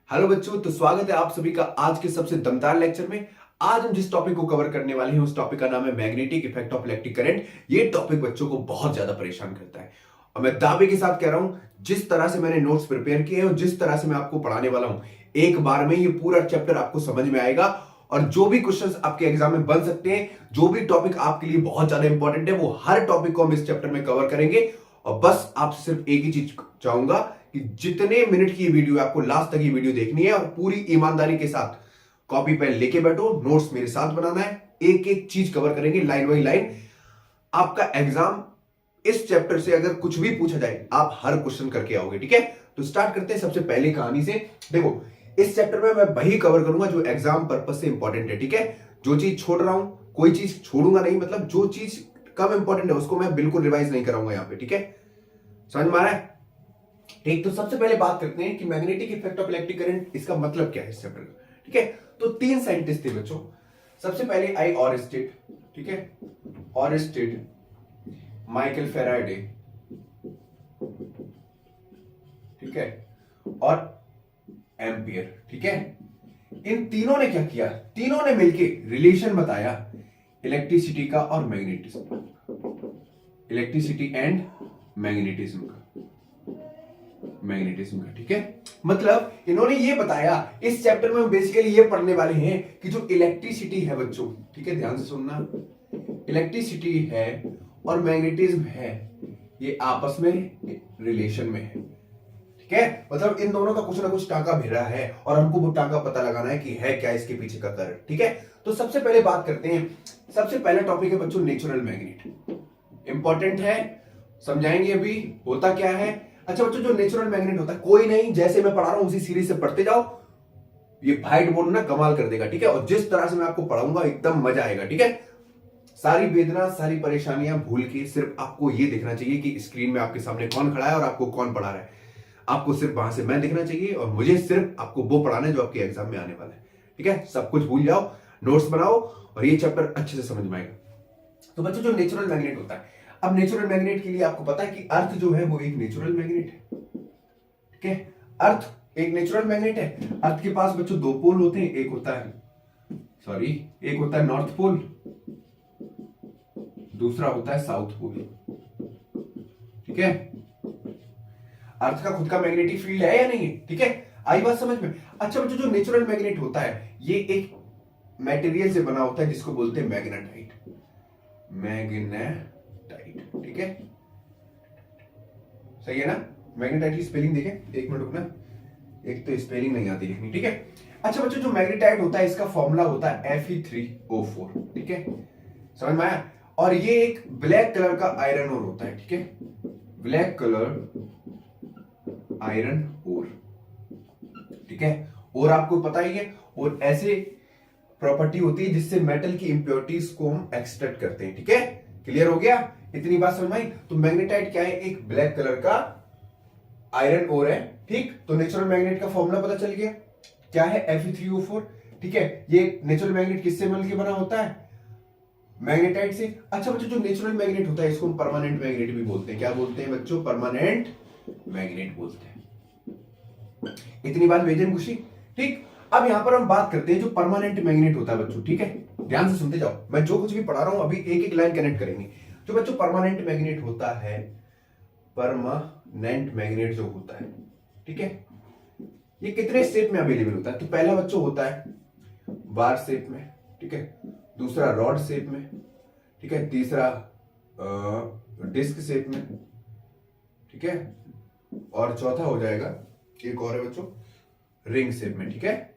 Hello बच्चों, तो स्वागत है आप सभी का आज के सबसे दमदार लेक्चर में। आज हम जिस टॉपिक को कवर करने वाले हैं उस टॉपिक का नाम है magnetic effect of electric current. ये टॉपिक बच्चों को बहुत ज्यादा परेशान करता है और मैं दावे के साथ कह रहा हूं, जिस तरह से मैंने नोट्स प्रिपेयर किए हैं और जिस तरह से मैं आपको पढ़ाने वाला हूं, एक बार में ये पूरा चैप्टर आपको समझ में आएगा और जो भी क्वेश्चंस आपके एग्जाम में बन सकते हैं, जो भी टॉपिक आपके लिए बहुत ज्यादा इंपॉर्टेंट है, वो हर टॉपिक को हम इस चैप्टर में कवर करेंगे। और बस आपसे सिर्फ एक ही चीज चाहूंगा कि जितने मिनट की ये वीडियो है, आपको लास्ट तक ये वीडियो देखनी है और पूरी ईमानदारी के साथ कॉपी पेन लेके बैठो, नोट्स मेरे साथ बनाना है, एक एक चीज कवर करेंगे लाइन बाई लाइन। आपका एग्जाम इस चैप्टर से अगर कुछ भी पूछा जाए, आप हर क्वेश्चन करके आओगे। ठीक है, तो स्टार्ट करते हैं सबसे पहली कहानी से। देखो, इस चैप्टर में मैं वही कवर करूंगा जो एग्जाम पर्पज से इंपॉर्टेंट है। ठीक है, जो चीज छोड़ रहा हूं, कोई चीज छोड़ूंगा नहीं, मतलब जो चीज कम इंपॉर्टेंट है उसको मैं बिल्कुल रिवाइज नहीं कराऊंगा यहाँ पे। ठीक है, समझ में आ रहा है? ठीक, तो सबसे पहले बात करते हैं कि magnetic effect of electric current, इसका मतलब क्या है इस चैप्टर का। ठीक है, तो तीन साइंटिस्ट थे बच्चों। सबसे पहले आई ऑरस्टेड, ठीक है, ऑरस्टेड, माइकल फेराडे, ठीक है, और एम्पियर। ठीक है, इन तीनों ने क्या किया? तीनों ने मिलके रिलेशन बताया इलेक्ट्रिसिटी का और मैग्नेटिज्म, इलेक्ट्रिसिटी एंड मैग्नेटिज्म का, मैग्नेटिज्म का। ठीक है, मतलब इन्होंने ये बताया, इस चैप्टर में हम बेसिकली ये पढ़ने वाले हैं कि जो इलेक्ट्रिसिटी है बच्चों, ठीक है, ध्यान से सुनना, इलेक्ट्रिसिटी है और मैग्नेटिज्म है, ये आपस में रिलेशन में है। ठीक है, मतलब इन दोनों का कुछ ना कुछ टांका भिड़ा है और हमको वो टांका पता लगाना है कि है क्या इसके पीछे का करंट। ठीक है, तो सबसे पहले बात करते हैं, सबसे पहला टॉपिक है बच्चों नेचुरल मैग्नेट। इंपॉर्टेंट है, समझाएंगे अभी होता क्या है। अच्छा बच्चों, जो नेचुरल मैग्नेट होता है, कोई नहीं, जैसे मैं पढ़ा रहा हूं उसी सीरीज से पढ़ते जाओ, ये व्हाइट बोर्ड ना कमाल कर देगा। ठीक है, और जिस तरह से मैं आपको पढ़ाऊंगा एकदम मजा आएगा। ठीक है, सारी वेदना, सारी परेशानियां भूल के सिर्फ आपको ये दिखना चाहिए कि स्क्रीन में आपके सामने कौन खड़ा है और आपको कौन पढ़ा रहा है। आपको सिर्फ वहां से मैं दिखना चाहिए और मुझे सिर्फ आपको वो पढ़ाना है जो आपके एग्जाम में आने वाला है। ठीक है, सब कुछ भूल जाओ, नोट्स बनाओ और ये चैप्टर अच्छे से समझ में आएगा। तो बच्चों, जो नेचुरल मैग्नेट होता है, अब नेचुरल मैग्नेट के लिए आपको पता है कि अर्थ जो है वो एक नेचुरल मैग्नेट है। ठीक है, अर्थ एक नेचुरल मैग्नेट है। अर्थ के पास बच्चों दो पोल होते हैं, एक होता है नॉर्थ पोल, दूसरा होता है साउथ पोल। ठीक है, अर्थ का खुद का मैग्नेटिक फील्ड है या नहीं है? ठीक है, आई बात समझ में? अच्छा बच्चों, जो नेचुरल मैग्नेट होता है ये एक मटेरियल से बना होता है जिसको बोलते हैं मैग्नेटाइट, मैग्नेटाइट। ठीक है, सही है ना? मैग्नेटाइट की स्पेलिंग देखें, एक मिनट रुकना, एक तो स्पेलिंग नहीं आती लिखनी। ठीक है, अच्छा बच्चों, जो मैग्नेटाइट होता है इसका फॉर्मूला होता है Fe3O4। ठीक है, समझ में आया? और ये एक ब्लैक कलर का आयरन ओर होता है। ठीक है, ब्लैक कलर आयरन ओर। ठीक है, और आपको पता ही है, और ऐसे प्रॉपर्टी होती है जिससे मेटल की इंप्योरिटीज को हम एक्सट्रैक्ट करते हैं। ठीक है, क्लियर हो गया? इतनी बात समझ में आई? तो मैग्नेटाइट क्या है? एक ब्लैक कलर का आयरन ओर है। ठीक, तो नेचुरल मैग्नेट का फॉर्मूला पता चल गया, क्या है? Fe3O4। ठीक है, ये नेचुरल मैग्नेट किससे मिलकर बना होता है? मैग्नेटाइट से। अच्छा बच्चों, जो नेचुरल मैग्नेट होता है इसको हम परमानेंट मैग्नेट भी बोलते हैं। क्या बोलते हैं बच्चों? परमानेंट मैग्नेट बोलते हैं। इतनी बात बेजन खुशी। ठीक, अब यहां पर हम बात करते हैं जो परमानेंट मैग्नेट होता है बच्चों। ठीक है, ध्यान से सुनते जाओ, मैं जो कुछ भी पढ़ा रहा हूं अभी एक एक लाइन कनेक्ट करेंगे। जो बच्चों परमानेंट मैग्नेट होता है, परमानेंट मैग्नेट जो होता है, ठीक है, ये कितने शेप में अवेलेबल होता है? तो पहला बच्चों होता है बार शेप में, ठीक है, दूसरा रॉड शेप में, ठीक है, तीसरा डिस्क शेप में, ठीक है, और चौथा हो जाएगा, एक और है बच्चों, रिंग शेप में। ठीक है,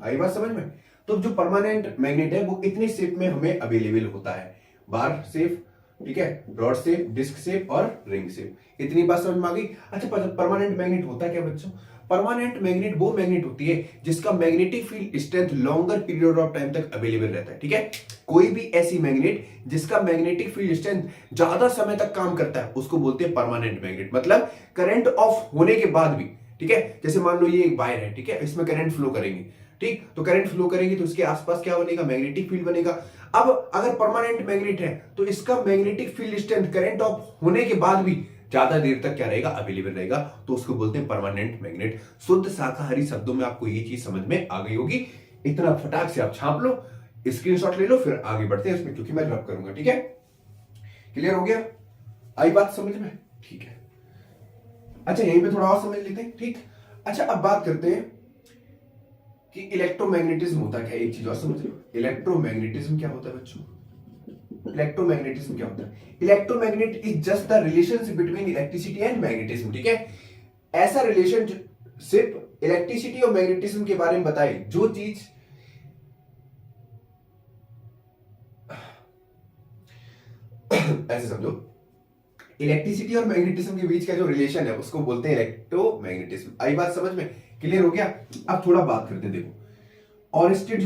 आई बात समझ में? तो जो परमानेंट मैग्नेट है वो इतने शेप में हमें अवेलेबल होता है, बार शेप, ठीक है, रॉड शेप, डिस्क शेप और रिंग शेप। इतनी बात समझ में आ गई? अच्छा, परमानेंट मैग्नेट होता है क्या बच्चों? परमानेंट मैग्नेट वो मैग्नेट होती है जिसका magnetic field strength longer period of time तक अवेलेबल रहता है। ठीक है, कोई भी ऐसी मैग्नेट जिसका मैग्नेटिक फील्ड स्ट्रेंथ ज्यादा समय तक काम करता है उसको बोलते हैं परमानेंट मैग्नेट। मतलब करंट ऑफ होने के बाद भी, ठीक है, जैसे मान लो ये एक वायर है, ठीक है, इसमें करंट फ्लो करेंगे, ठीक, तो करंट फ्लो करेंगे तो उसके आसपास क्या बनेगा? मैग्नेटिक फील्ड बनेगा। अब अगर परमानेंट मैग्नेट है तो इसका magnetic field strength current of होने के बाद भी ज्यादा देर तक क्या रहेगा, अवेलेबल रहेगा, तो उसको बोलते हैं परमानेंट मैग्नेट। शुद्ध शाकाहारी शब्दों में आपको ये चीज समझ में आ गई होगी। इतना फटाक से आप छाप लो, स्क्रीनशॉट ले लो, फिर आगे बढ़ते हैं इसमें, क्योंकि मैं रब करूंगा। ठीक है, क्लियर हो गया? आई बात समझ में? ठीक है। अच्छा, यहीं पे थोड़ा और समझ लेते हैं। ठीक, अच्छा अब बात करते हैं कि इलेक्ट्रोमैग्नेटिज्म होता क्या है। एक चीज और समझ लो, इलेक्ट्रोमैग्नेटिज्म क्या होता है बच्चों? इलेक्ट्रोमैग्नेटिज्म क्या होता है? Electromagnet is just the relationship between electricity and magnetism. ठीक है, ऐसा रिलेशनशिप इलेक्ट्रिसिटी और मैग्नेटिज्म के बारे में बताए जो चीज ऐसे समझो, इलेक्ट्रिसिटी और मैग्नेटिज्म के बीच का जो रिलेशन है उसको बोलते हैं इलेक्ट्रोमैग्नेटिज्म। आई बात समझ में? क्लियर हो गया? अब थोड़ा बात करते हैं। देखो, ऑरिस्टेड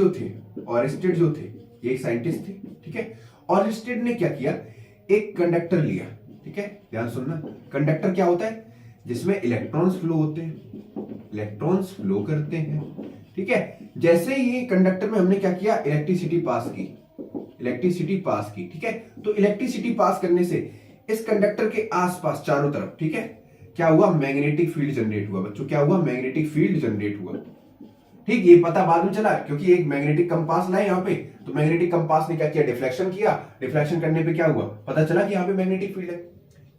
जो थे ये एक साइंटिस्ट थे। ठीक है, ऑरिस्टेड ने क्या किया, एक कंडक्टर लिया। ठीक है, ध्यान सुनना, कंडक्टर क्या होता है? जिसमें इलेक्ट्रॉन्स फ्लो होते हैं, इलेक्ट्रॉन्स फ्लो करते हैं। ठीक है, जैसे ही कंडक्टर में हमने क्या किया, इलेक्ट्रिसिटी पास की। ठीक है, तो इलेक्ट्रिसिटी पास करने से इस कंडक्टर के आसपास चारों तरफ, ठीक है, क्या हुआ, मैग्नेटिक फील्ड जनरेट हुआ। बच्चों क्या हुआ, मैग्नेटिक फील्ड जनरेट हुआ। ठीक, ये पता बाद में चला, क्योंकि एक मैग्नेटिक कंपास लाए यहाँ पे, तो मैग्नेटिक कंपास ने क्या किया, डिफ्लेक्शन किया। डिफ्लेक्शन करने पे क्या हुआ, पता चला कि यहाँ पे मैग्नेटिक फील्ड है।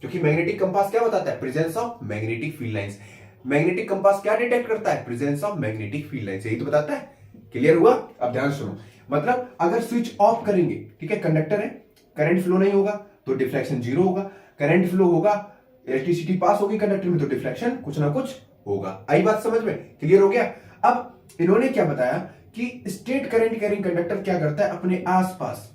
क्योंकि मैग्नेटिक कंपास क्या बताता है, presence of magnetic field lines. Magnetic compass क्या डिटेक्ट करता है, presence of magnetic field lines, यही तो बताता है। क्लियर हुआ? अब ध्यान सुनो, मतलब अगर स्विच ऑफ करेंगे, ठीक है, कंडक्टर है, करंट फ्लो नहीं होगा तो डिफ्लेक्शन जीरो होगा, करंट फ्लो होगा, इलेक्ट्रिसिटी पास होगी कंडक्टर में, तो डिफ्लेक्शन कुछ ना कुछ होगा। आई बात समझ में? क्लियर हो गया? अब इन्होंने क्या बताया कि स्टेट करंट कैरिंग कंडक्टर क्या करता है, अपने आसपास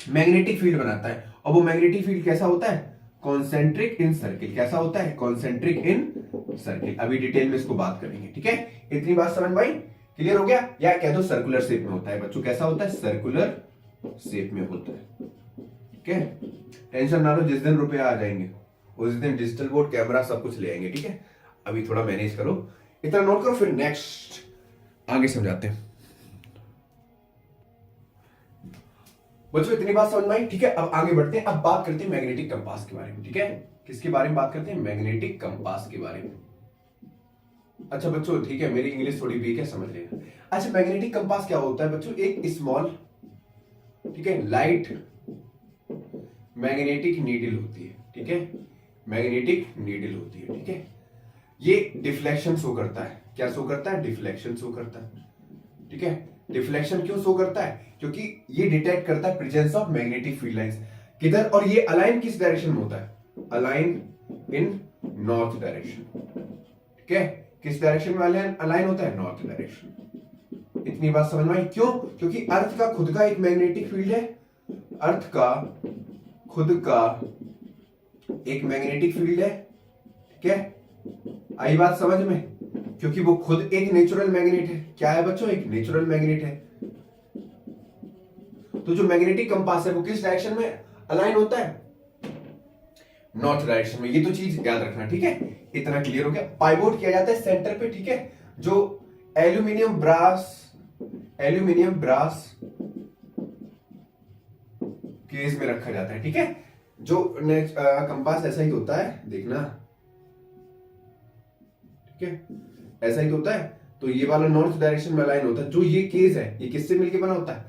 मैग्नेटिक फील्ड बनाता है, और वो मैग्नेटिक फील्ड कैसा होता है, कॉन्सेंट्रिक इन सर्किल। कैसा होता है, कॉन्सेंट्रिक इन सर्किल। अभी डिटेल में इसको बात करेंगे। ठीक है, इतनी बात समझ में आई? क्लियर हो गया? या कह दो सर्कुलर शेप में होता है बच्चों। कैसा होता है, सर्कुलर शेप में होता है। ठीक है, टेंशन ना लो, जिस दिन रुपए आ जाएंगे उस दिन डिजिटल बोर्ड, कैमरा सब कुछ ले आएंगे। ठीक है, अभी थोड़ा मैनेज करो, इतना नोट करो, फिर नेक्स्ट आगे समझाते हैं बच्चों। इतनी बात समझ में आई? ठीक है, अब आगे बढ़ते हैं। अब बात करते हैं मैग्नेटिक कंपास के बारे में। ठीक है, किसके बारे में बात करते हैं, मैग्नेटिक कंपास के बारे में। अच्छा बच्चों, ठीक है, मेरी इंग्लिश थोड़ी वीक है, समझ लेना। अच्छा, मैग्नेटिक कंपास क्या होता है बच्चों, एक स्मॉल, ठीक है, लाइट मैग्नेटिक नीडल होती है। ठीक है, मैग्नेटिक नीडल होती है। ठीक है, ये डिफ्लेक्शन शो करता है। क्या शो करता है, डिफ्लेक्शन शो करता है। ठीक है, डिफ्लेक्शन क्यों शो करता है, क्योंकि ये डिटेक्ट करता है presence of magnetic field lines किधर, और ये अलाइन किस डायरेक्शन में होता है, अलाइन इन नॉर्थ डायरेक्शन। ठीक है, किस डायरेक्शन में अलाइन होता है, नॉर्थ डायरेक्शन। इतनी बात समझ में आई? क्यों? क्योंकि अर्थ का खुद का एक मैग्नेटिक फील्ड है, अर्थ का खुद का एक मैग्नेटिक फील्ड है। ठीक है, आई बात समझ में? क्योंकि वो खुद एक नेचुरल मैग्नेट है। क्या है बच्चों, एक नेचुरल मैग्नेट है। तो जो मैग्नेटिक कंपास है वो किस डायरेक्शन में अलाइन होता है, नॉर्थ डायरेक्शन में। ये तो चीज याद रखना। ठीक है, इतना क्लियर हो गया? पाइवोट किया जाता है सेंटर पे। ठीक है, जो एल्यूमिनियम ब्रास केस में रखा जाता है। ठीक है, जो कंपास ऐसा ही होता है, देखना। ठीक है, ऐसा ही तो होता है। तो ये वाला नॉर्थ डायरेक्शन में अलाइन होता है। जो ये केस है, ये किससे मिलकर बना होता है,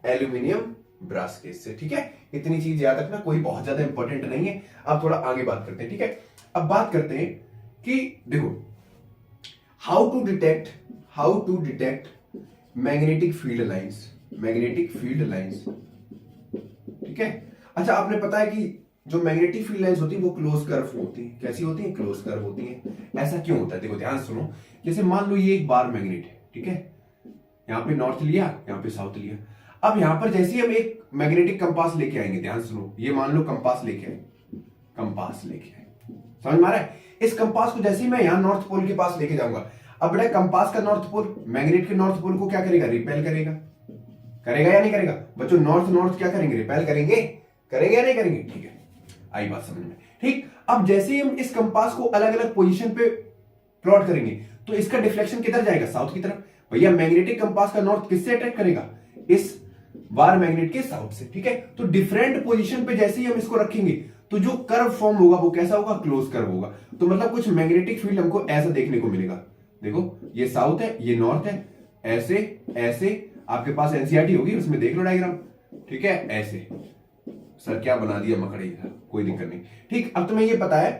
एल्यूमिनियम ब्रास केस से। ठीक है, इतनी चीज याद रखना, कोई बहुत ज्यादा इंपॉर्टेंट नहीं है। अब थोड़ा आगे बात करते हैं। ठीक है, अब बात करते हैं कि देखो, how to detect magnetic field lines. ठीक है, अच्छा आपने पता है कि जो मैग्नेटिक फील्ड लाइंस होती है वो क्लोज कर्व होती है। कैसी होती है, क्लोज कर्व होती है। ऐसा क्यों होता है, देखो ध्यान सुनो। जैसे मान लो ये एक बार मैग्नेट है। ठीक है, यहां पे नॉर्थ लिया, यहां पे साउथ लिया। अब यहां पर जैसे ही हम एक मैग्नेटिक कंपास लेके आएंगे, ध्यान सुनो, ये मान लो कंपास लेके आए, समझ में आ रहा है? इस कंपास को जैसे ही मैं यहां नॉर्थ पोल के पास लेके जाऊंगा, अब बेटा कंपास का नॉर्थ पोल मैग्नेट के नॉर्थ पोल को क्या करेगा, रिपेल करेगा या नहीं करेगा बच्चों? नॉर्थ क्या करेंगे, रिपेल करेंगे या नहीं करेंगे? ठीक है, आई बात समझ में? ठीक, अब जैसे ही हम इस कंपास को अलग अलग पोजीशन पे प्लॉट करेंगे तो इसका डिफ्लेक्शन किधर जाएगा, साउथ की तरफ। भैया मैग्नेटिक कंपास का नॉर्थ किससे अटैक करेगा, इस बार मैग्नेट के साउथ से। ठीक है, तो डिफरेंट पोजीशन पे जैसे ही हम इसको रखेंगे तो जो कर्व फॉर्म होगा वो कैसा होगा, क्लोज कर्व होगा। तो मतलब कुछ मैग्नेटिक फील्ड हमको ऐसा देखने को मिलेगा। देखो ये साउथ है, ये नॉर्थ है, ऐसे ऐसे। आपके पास एनसीईआरटी होगी, उसमें देख लो डायग्राम, ठीक है। ऐसे सर क्या बना दिया मकड़े, कोई दिक्कत नहीं, ठीक। अब तुम्हें ये पता है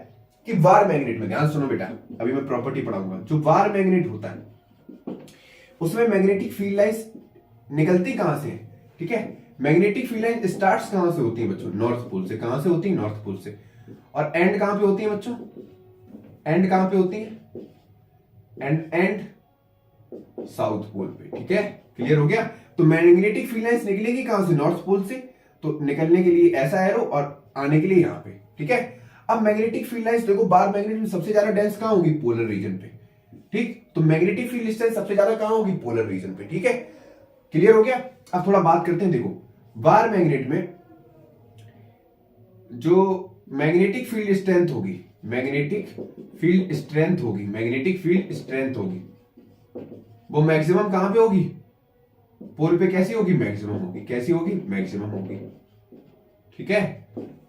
कि वार मैग्नेट में, ध्यान सुनो बेटा, अभी मैं प्रॉपर्टी पढ़ाऊंगा। जो वार मैग्नेट होता है उसमें मैग्नेटिक फील्ड लाइंस निकलती कहां से है, ठीक है। मैग्नेटिक फील्ड लाइन स्टार्ट्स कहां से होती है बच्चों, नॉर्थ पोल से। कहां से होती है, नॉर्थ पोल से। और एंड कहां पे होती है बच्चों, एंड कहां पे होती है, एंड साउथ पोल पे, ठीक है। क्लियर हो गया। तो मैग्नेटिक फील्ड लाइंस निकलेगी कहां से, नॉर्थ पोल से। तो निकलने के लिए ऐसा एरो और आने के लिए यहां पे, ठीक है। अब मैग्नेटिक फील्ड लाइंस देखो, बार मैग्नेट में सबसे ज्यादा डेंस कहां होगी, पोलर रीजन पे, ठीक। तो मैग्नेटिक फील्ड डिस्टेंस सबसे ज्यादा कहां होगी, पोलर रीजन पे, ठीक है। क्लियर हो गया। अब थोड़ा बात करते हैं। देखो बार मैग्नेट में जो मैग्नेटिक फील्ड स्ट्रेंथ होगी, मैग्नेटिक फील्ड स्ट्रेंथ होगी, मैग्नेटिक फील्ड स्ट्रेंथ होगी, वो मैक्सिमम कहां पे होगी, पोल पे कैसी होगी, मैक्सिमम होगी। कैसी होगी, मैक्सिमम होगी, ठीक है।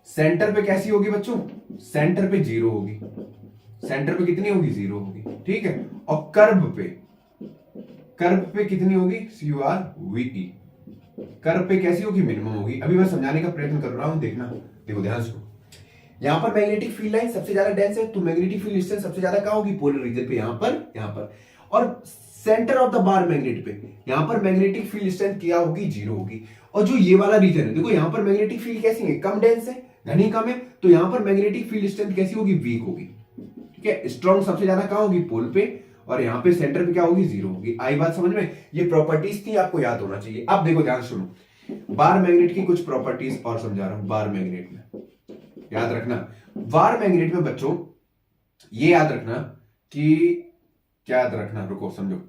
सेंटर पे कैसी होगी बच्चों, सेंटर पे जीरो होगी। सेंटर पे कितनी होगी, जीरो होगी, ठीक है। और कर्व पे कितनी होगी, CURVE। कर्व पे कैसी होगी, मिनिमम होगी। अभी मैं समझाने का प्रयत्न कर रहा हूं, देखना। देखो ध्यान से, यहां पर मैग्नेटिक फील्ड लाइन सबसे ज्यादा डेंस है, तो मैग्नेटिक फील्ड डिस्टेंस सबसे ज्यादा कहां होगी, पोलर रीजन पे, यहां पर। और centre of the bar magnet पे यहां पर मैग्नेटिक फील्ड स्ट्रेंथ क्या होगी, जीरो होगी। और जो ये वाला रीजन है, देखो यहां पर मैग्नेटिक फील्ड कैसी है, कम डेंस है, घनी कम है, तो यहां पर मैग्नेटिक फील्ड स्ट्रेंथ कैसी होगी, वीक होगी, ठीक है। स्ट्रॉन्ग सबसे ज्यादा कहां होगी, पोल पे, और यहां पे सेंटर पे क्या होगी, जीरो होगी। आई बात समझ में। ये प्रॉपर्टीज थी, आपको याद होना चाहिए। अब देखो ध्यान सुनो, बार मैग्नेट की कुछ प्रॉपर्टीज और समझा रहा हूं। बार मैग्नेट में याद रखना, बार मैग्नेट में बच्चों ये याद रखना कि, क्या याद रखना, रुको समझो,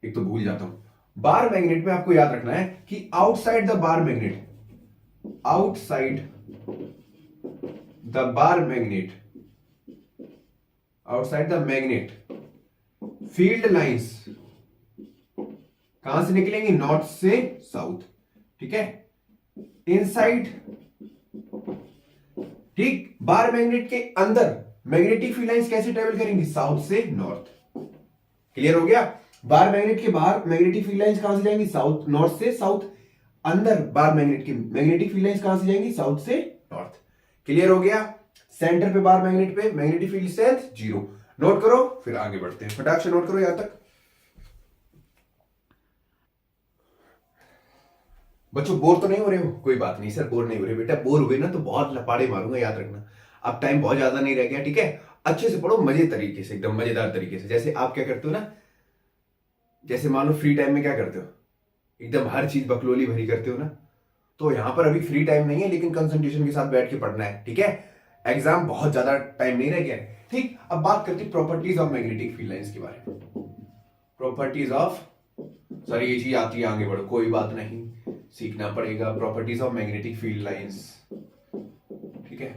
एक तो भूल जाता हूं। बार मैग्नेट में आपको याद रखना है कि outside the bar magnet, outside the bar magnet, outside the magnet field lines कहां से निकलेंगी, नॉर्थ से साउथ, ठीक है। इनसाइड, ठीक, बार मैग्नेट के अंदर मैग्नेटिक फील्ड लाइंस कैसे ट्रेवल करेंगी, साउथ से नॉर्थ। क्लियर हो गया। बार मैग्नेट के बाहर मैग्नेटिक फील्ड लाइंस कहां से जाएंगी, साउथ, नॉर्थ से साउथ। अंदर बार मैग्नेट की मैग्नेटिक फील्ड लाइंस कहां से जाएंगी, साउथ से नॉर्थ। क्लियर हो गया। सेंटर पे बार मैग्नेट पे magnetic field strength zero. Note करो, फिर आगे बढ़ते हैं। फटाक से नोट करो यहां तक। बच्चों बोर तो नहीं हो रहे हो, कोई बात नहीं सर, बोर नहीं हो रहे बेटा। बोर हुए ना तो बहुत लपाड़े मारूंगा, याद रखना। अब टाइम बहुत ज्यादा नहीं रह गया, ठीक है। अच्छे से पढ़ो, मजे तरीके से, एकदम मजेदार तरीके से। जैसे आप क्या करते हो ना, जैसे मान लो फ्री टाइम में क्या करते हो, एकदम हर चीज बकलोली भरी करते हो ना, तो यहां पर अभी फ्री टाइम नहीं है, लेकिन कंसंट्रेशन के साथ बैठ के पढ़ना है, ठीक है। एग्जाम बहुत ज्यादा टाइम नहीं रह गया है, ठीक। अब बात करते हैं properties of magnetic field lines के बारे में। प्रॉपर्टीज ऑफ, सर ये चीज आती है, आगे बढ़ो, कोई बात नहीं, सीखना पड़ेगा। Properties of magnetic field lines, ठीक है।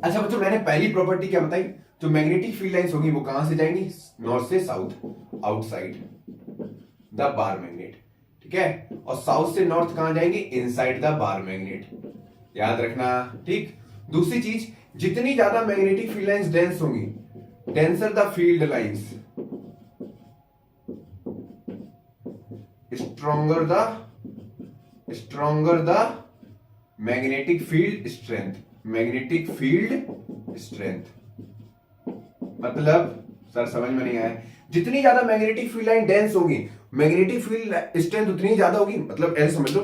अच्छा बच्चों, मैंने पहली प्रॉपर्टी क्या बताई, जो मैग्नेटिक फील्ड लाइंस होगी वो कहां से जाएंगी, नॉर्थ से south, outside the bar magnet, ठीक है। और साउथ से नॉर्थ कहां जाएंगी, इनसाइड द बार मैग्नेट, याद रखना, ठीक। दूसरी चीज, जितनी ज्यादा मैग्नेटिक फील्ड लाइंस डेंस होंगी, denser the field lines, stronger the magnetic field strength, magnetic field strength। मतलब सर समझ में नहीं आया, जितनी ज्यादा मैग्नेटिक फील्ड लाइन डेंस होगी, मैग्नेटिक फील्ड स्ट्रेंथ उतनी ज्यादा होगी। मतलब ऐसे समझ लो,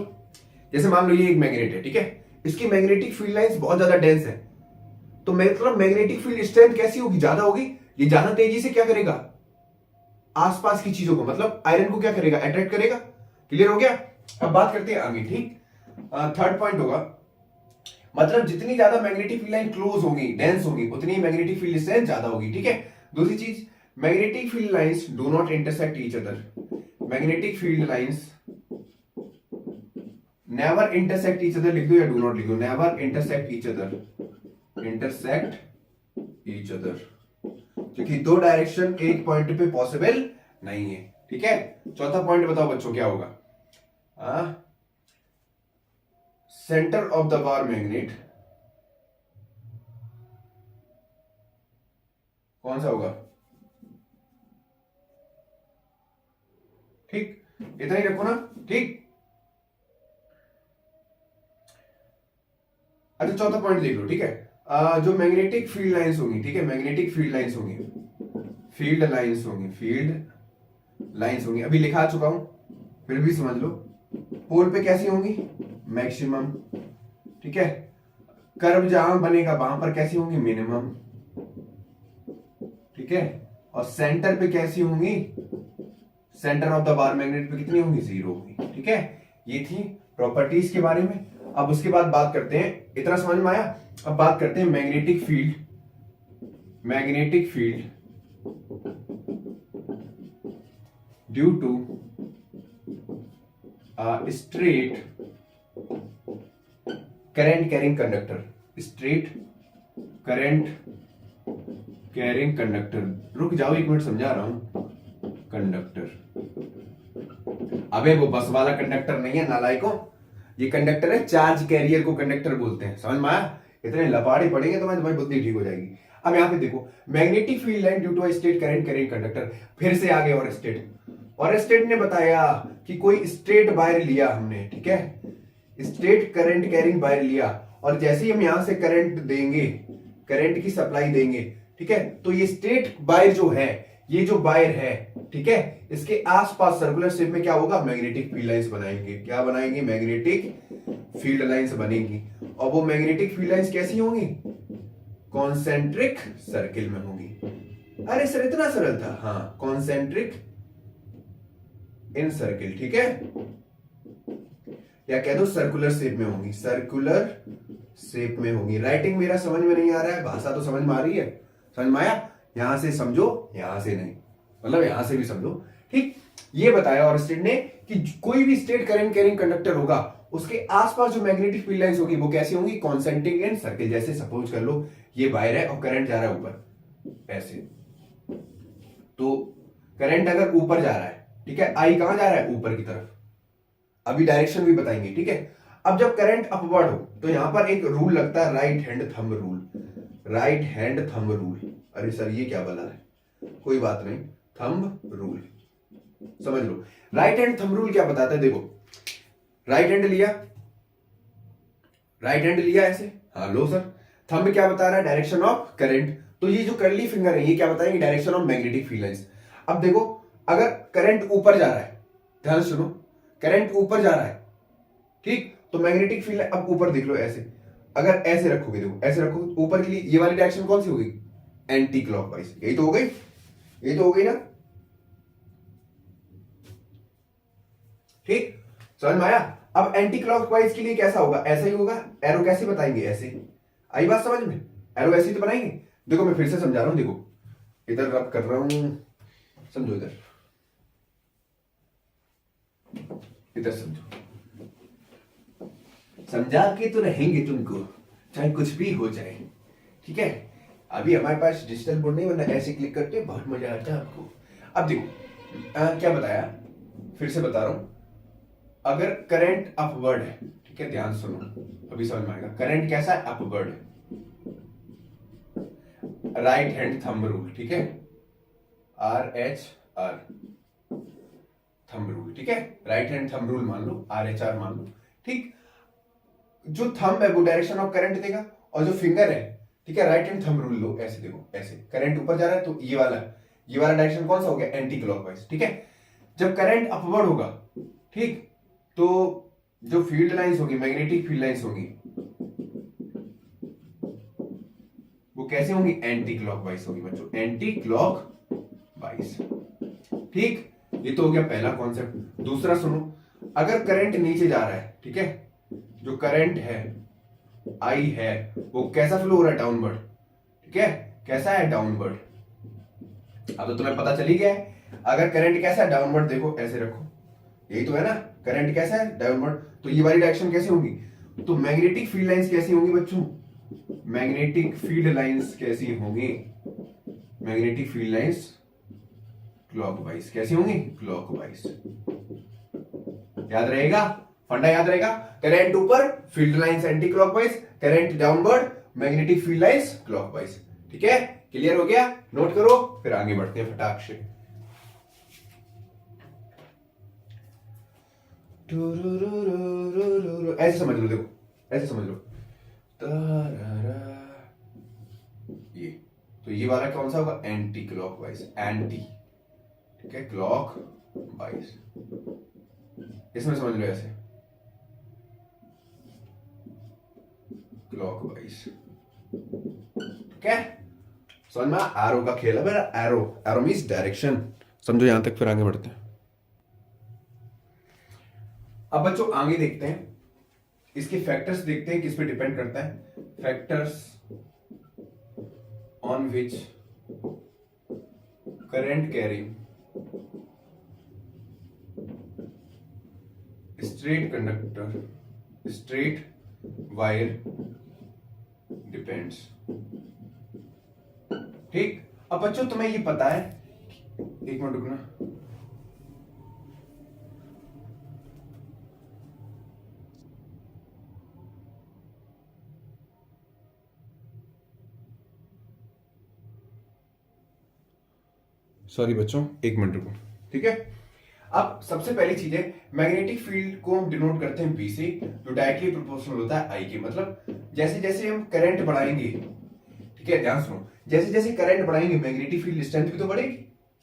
जैसे मान लो ये एक मैग्नेट है, ठीक है, इसकी मैग्नेटिक फील्ड लाइंस बहुत ज्यादा डेंस है, तो मतलब मैग्नेटिक फील्ड स्ट्रेंथ कैसी होगी, ज्यादा होगी। ये ज्यादा तेजी से क्या करेगा, आसपास की चीजों को, मतलब आयरन को क्या करेगा, अट्रैक्ट करेगा। क्लियर हो गया। अब बात करते हैं आगे, ठीक। थर्ड पॉइंट होगा, मतलब जितनी ज्यादा मैग्नेटिक फील्ड लाइन क्लोज होगी, डेंस होगी, उतनी मैग्नेटिक फील्ड स्ट्रेंथ ज्यादा होगी, ठीक है। दूसरी चीज, magnetic field lines do not intersect each other, magnetic field lines never intersect each other, लिख दो या डू नॉट लिख दो, never intersect each other, intersect each other, क्योंकि दो डायरेक्शन एक पॉइंट पे पॉसिबल नहीं है, ठीक है। चौथा पॉइंट बताओ बच्चों क्या होगा, centre of the bar magnet, कौन सा होगा? ठीक, इतना ही रखो ना। ठीक, अच्छा चौथा पॉइंट देख लो। ठीक है, जो मैग्नेटिक फील्ड लाइंस होंगी, ठीक है, मैग्नेटिक फील्ड लाइंस होंगी, फील्ड लाइंस होंगी, फील्ड लाइंस होंगी, अभी लिखा चुका हूं, फिर भी समझ लो। पोल पे कैसी होंगी? मैक्सिमम। ठीक है, कर्व जहां बनेगा वहां पर कैसी होंगी? मिनिमम। ठीक है, और सेंटर पे कैसी होंगी? Centre of the bar magnet पे कितनी होंगी? 0 होंगी। ठीक है, ये थी प्रॉपर्टीज के बारे में। अब उसके बाद बात करते हैं, इतना समझ में आया? अब बात करते हैं magnetic field. Magnetic field due to straight current carrying conductor, straight current carrying conductor. रुक जाओ एक मिनट, समझा रहा हूं। कंडक्टर, अबे वो बस वाला कंडक्टर नहीं है नालायकों, ये कंडक्टर है चार्ज कैरियर को कंडक्टर बोलते हैं। समझ में आया? इतने लपाड़े पड़ेंगे तो तुम्हारी बुद्धि ठीक हो जाएगी। अब यहां पे देखो, magnetic field line due to straight current carrying conductor. फिर से आगे और स्टेट ने बताया कि कोई स्ट्रेट वायर लिया हमने, ठीक है, स्ट्रेट करंट कैरिंग वायर लिया, और जैसे ही हम यहां से करंट देंगे, करंट की सप्लाई देंगे, ठीक है, तो ये स्ट्रेट वायर जो है, ये जो वायर है, ठीक है, इसके आसपास सर्कुलर शेप में क्या होगा? मैग्नेटिक फील्ड लाइंस बनाएंगे। क्या बनाएंगे? मैग्नेटिक फील्ड लाइंस बनेंगी। और वो मैग्नेटिक फील्ड लाइंस कैसी होंगी? कॉन्सेंट्रिक सर्किल में होंगी। अरे सर इतना सरल था? हाँ, कॉन्सेंट्रिक इन सर्किल। ठीक है, या कह दो सर्कुलर शेप में होंगी, सर्कुलर शेप में होंगी। राइटिंग मेरा समझ में नहीं आ रहा है, भाषा तो समझ में आ रही है? समझ में आया? यहां से समझो, यहां से नहीं, मतलब यहां से भी समझो। ठीक, ये बताया और स्टेट ने कि कोई भी स्ट्रेट करंट कैरिंग कंडक्टर होगा, उसके आसपास जो मैग्नेटिक फील्ड लाइंस होगी वो कैसी होंगी? कॉन्सेंट्रिक इन सर्किल। जैसे सपोज कर लो ये वायर है और करंट जा रहा है ऊपर ऐसे, तो करंट अगर ऊपर जा रहा है, ठीक है, आई कहां जा रहा है? ऊपर की तरफ। अभी डायरेक्शन भी बताएंगे। ठीक है, अब जब करंट अपवर्ड हो तो यहां पर एक रूल लगता है, right hand thumb rule. Right hand thumb rule. अरे सर ये क्या बना है? कोई बात नहीं, थंब रूल समझ लो। राइट हैंड थंब रूल क्या बताता है? देखो, राइट हैंड लिया, राइट हैंड लिया ऐसे, हाँ लो सर, थंब क्या बता रहा है? Direction of current. तो ये जो कर्ली फिंगर है ये क्या बताएंगे? Direction of magnetic field lines. अब देखो, अगर करंट ऊपर जा रहा है, ध्यान सुनो, करंट ऊपर जा रहा है, ठीक, तो मैग्नेटिक फील्ड अब ऊपर देख लो ऐसे, अगर ऐसे रखोगे, देखो ऐसे रखोगे ऊपर के लिए, ये वाली डायरेक्शन कौन सी होगी? Anti clockwise. यही तो हो गई, यही तो हो गई ना? ठीक, समझ में आया? अब एंटी क्लॉकवाइज के लिए कैसा होगा? ऐसा ही होगा। एरो कैसे बताएंगे? ऐसे। आई बात समझ में? एरो ऐसे ही तो बनाएंगे। देखो मैं फिर से समझा रहा हूं, देखो इधर रब कर रहा हूं, समझो, इधर इधर समझो, समझा के तो रहेंगे तुमको, चाहे कुछ भी हो जाए। ठीक है, अभी हमारे पास डिजिटल बोर्ड नहीं, वरना ऐसे क्लिक करके बहुत मजा आता है आपको। अब देखो क्या बताया, फिर से बता रहा हूं, अगर करंट अपवर्ड है, ठीक है, ध्यान सुनो, अभी समझ में आएगा। करंट कैसा है? अपवर्ड है। राइट हैंड थंब रूल, ठीक है, RHR थंब रूल, ठीक है, राइट हैंड थंब रूल मान लो, RHR मान लो। ठीक, जो थंब है वो डायरेक्शन ऑफ करंट देगा, और जो फिंगर है, ठीक है, राइट हैंड थंब रूल लो, ऐसे देखो, ऐसे करंट ऊपर जा रहा है तो ये वाला डायरेक्शन कौन सा हो गया? Anti clockwise. ठीक है, जब करंट अपवर्ड होगा, ठीक, तो जो फील्ड लाइंस होगी, मैग्नेटिक फील्ड लाइंस होगी, वो कैसे होंगी? एंटी क्लॉकवाइज होगी बच्चों, एंटी क्लॉकवाइज। ठीक, ये तो हो गया पहला कॉन्सेप्ट। दूसरा सुनो, अगर करंट नीचे जा रहा है, ठीक है, जो करंट है आई है, वो कैसा फ्लो हो रहा है? डाउनवर्ड। ठीक है, कैसा है? डाउनवर्ड। अब तो तुम्हें पता चली गया है, अगर करंट कैसा है? डाउनवर्ड। देखो ऐसे रखो, यही तो है ना, करंट कैसा है? डाउनवर्ड। तो ये वाली डायरेक्शन कैसी होंगी? तो मैग्नेटिक फील्ड लाइंस कैसी होंगी बच्चों? मैग्नेटिक फील्ड लाइंस कैसी होंगी? Magnetic field lines clockwise. कैसी होंगी? क्लॉकवाइज। याद रहेगा, फंडा याद रहेगा। करंट ऊपर, field lines anti clockwise, current downward, magnetic field lines clockwise. ठीक है, क्लियर हो गया? नोट करो, फिर आगे बढ़ते हैं फटाक से। ऐसे समझ लो, देखो ऐसे समझ लो, ये तो ये वाला कौन सा होगा? एंटी क्लॉकवाइज, एंटी, ठीक है, क्लॉक वाइज। इसमें समझ लो ऐसे क्लॉक वाइज, ठीक है? समझ में? एरो का खेल है मेरा, एरो, एरो मीन्स डायरेक्शन। समझो यहां तक, फिर आगे बढ़ते हैं। अब बच्चों आगे देखते हैं, इसके फैक्टर्स देखते हैं, किस पे डिपेंड करता है। Factors on which current carrying straight conductor, straight wire depends. ठीक। अब बच्चों तुम्हें ये पता है, एक मिनट रुकना, सॉरी बच्चों, एक मिनट रुको, ठीक है? अब सबसे पहली चीज है, मैग्नेटिक फील्ड को हम डिनोट करते हैं बी से, जो डायरेक्टली प्रोपोर्शनल होता है आई के। मतलब जैसे जैसे हम करंट बढ़ाएंगे, ठीक है, ध्यान सुनो, जैसे जैसे करंट बढ़ाएंगे मैग्नेटिक फील्ड स्ट्रेंथ भी तो बढ़ेगी।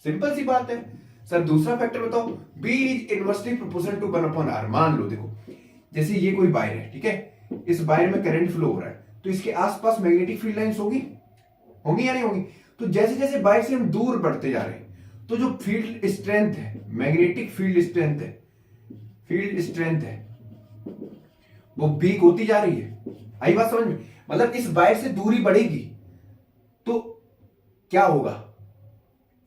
सिंपल सी बात है। सर दूसरा फैक्टर बताओ, B is inversely proportional to 1/r। मान लो, देखो जैसे ये कोई वायर है, ठीक है, इस वायर में करंट फ्लो हो रहा है, तो इसके आसपास मैग्नेटिक फील्ड लाइंस होगी, होंगी या नहीं होंगी? तो जैसे जैसे वायर से हम दूर बढ़ते जा रहे हैं, तो जो फील्ड स्ट्रेंथ है, मैग्नेटिक फील्ड स्ट्रेंथ है, फील्ड स्ट्रेंथ है, वो वीक होती जा रही है। आई बात समझ में? मतलब इस वायर से दूरी बढ़ेगी तो क्या होगा?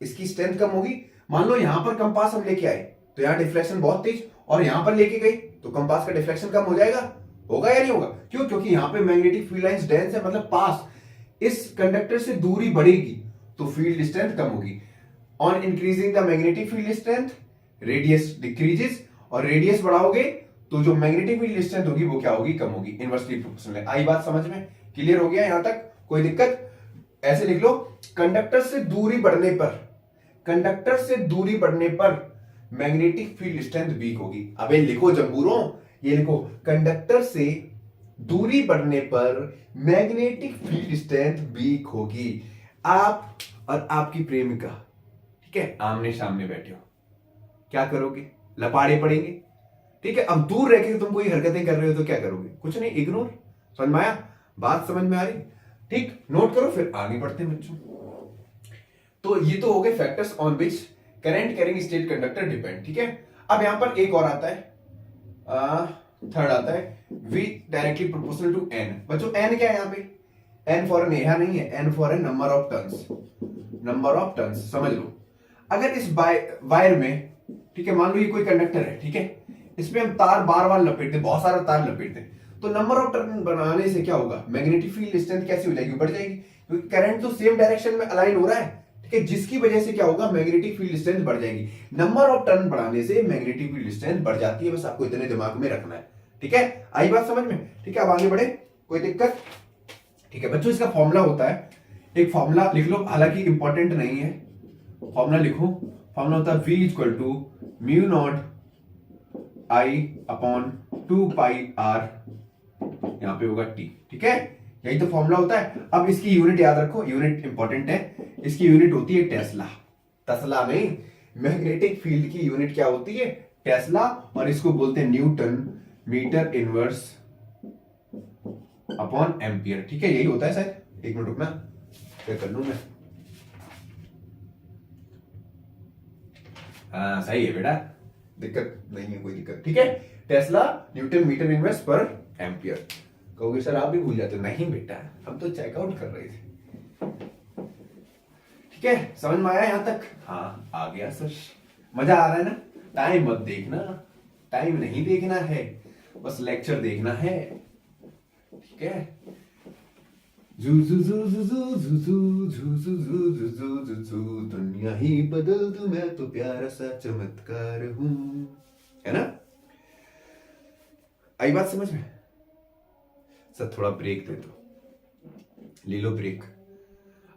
इसकी स्ट्रेंथ कम होगी। मान लो यहां पर कंपास हम लेके आए, तो यहां डिफ्लेक्शन बहुत तेज, और यहां पर लेके गई तो कंपास का डिफ्लेक्शन कम हो जाएगा, होगा या नहीं होगा? क्यों? क्योंकि यहां पे मैग्नेटिक फील्ड लाइंस डेंस है, मतलब पास, इस कंडक्टर से दूरी बढ़ेगी तो फील्ड स्ट्रेंथ कम होगी। On increasing the magnetic field strength radius decreases, और रेडियस बढ़ाओगे तो जो मैग्नेटिक फील्ड स्ट्रेंथ होगी वो क्या होगी? कम होगी। इनवर्सली प्रोपोर्शनल है। आई बात समझ में? क्लियर हो गया यहां तक? कोई दिक्कत? ऐसे लिख लो, कंडक्टर से दूरी बढ़ने पर, कंडक्टर से दूरी बढ़ने पर मैग्नेटिक फील्ड स्ट्रेंथ वीक होगी। अबे लिखो जंबूरों, ये लिखो, कंडक्टर से दूरी बढ़ने पर मैग्नेटिक फील्ड स्ट्रेंथ वीक होगी। आप और आपकी प्रेमिका, ठीक है, आमने सामने बैठे हो, क्या करोगे? लपाड़े पड़ेंगे, ठीक है? अब दूर रह के तुम कोई हरकतें कर रहे हो तो क्या करोगे? कुछ नहीं, इग्नोर। समझ में आया? बात समझ में आ रही? ठीक, नोट करो, फिर आगे बढ़ते हैं बच्चों। तो ये तो हो गए factors on which current carrying state conductor depend, ठीक है? अब यहां पर एक और आता है, थर्ड आता है, V directly proportional to n. बच्चों एन क्या है यहां पे? एन फॉर एन यहां नहीं है, n for n number of turns, number of turns. समझ लो, अगर इस वायर में, ठीक है, मान लो ये कोई कंडक्टर है, ठीक है, इसमें हम तार बार बार लपेटते, बहुत सारा तार लपेटते, तो नंबर ऑफ टर्न बनाने से क्या होगा? मैग्नेटिक फील्ड स्ट्रेंथ कैसी हो जाएगी? बढ़ जाएगी, क्योंकि करंट तो सेम डायरेक्शन में अलाइन हो रहा है, ठीक है, जिसकी वजह से क्या होगा? मैग्नेटिक फील्ड स्ट्रेंथ बढ़ जाएगी। नंबर ऑफ टर्न बढ़ाने से मैग्नेटिक फील्ड स्ट्रेंथ बढ़ जाती है, बस आपको इतने दिमाग में रखना है, ठीक है? आई बात समझ में? ठीक है, अब आगे बढ़े, कोई दिक्कत? ठीक है बच्चों, इसका फॉर्मूला होता है, एक फॉर्मूला लिख लो, हालांकि इंपॉर्टेंट नहीं है, फॉर्मूला लिखो। फॉर्मूला होता है V equal to mu not I upon 2πr, यहां पे होगा T, ठीक है? यही तो फॉर्मूला होता है। अब इसकी यूनिट याद रखो, यूनिट इंपॉर्टेंट है, इसकी यूनिट होती है टेस्ला। तस्ला नहीं, मैग्नेटिक फील्ड की यूनिट क्या होती है? टेस्ला, और इसको बोलते हैं newton metre inverse upon ampere, ठीक है? यही होता है शायद, एक मिनट रुकना, क्या कर लूं मैं। हाँ सही है बेटा, दिक्कत नहीं है, कोई दिक्कत, ठीक है? टेस्ला न्यूटन मीटर इनवर्स पर एम्पियर। कहोगे सर आप भी भूल जाते हो। नहीं बेटा, हम तो चेकआउट कर रहे थे, ठीक है? समझ में आया यहां तक? हाँ आ गया सर, मजा आ रहा है ना? टाइम मत देखना, टाइम नहीं देखना है, बस लेक्चर देखना है, ठीक है? दुनिया ही बदल दूं मैं तो प्यारा सा चमत्कार हूं, है ना? आई बात समझ में? सर थोड़ा ब्रेक दे दो, ले लो ब्रेक।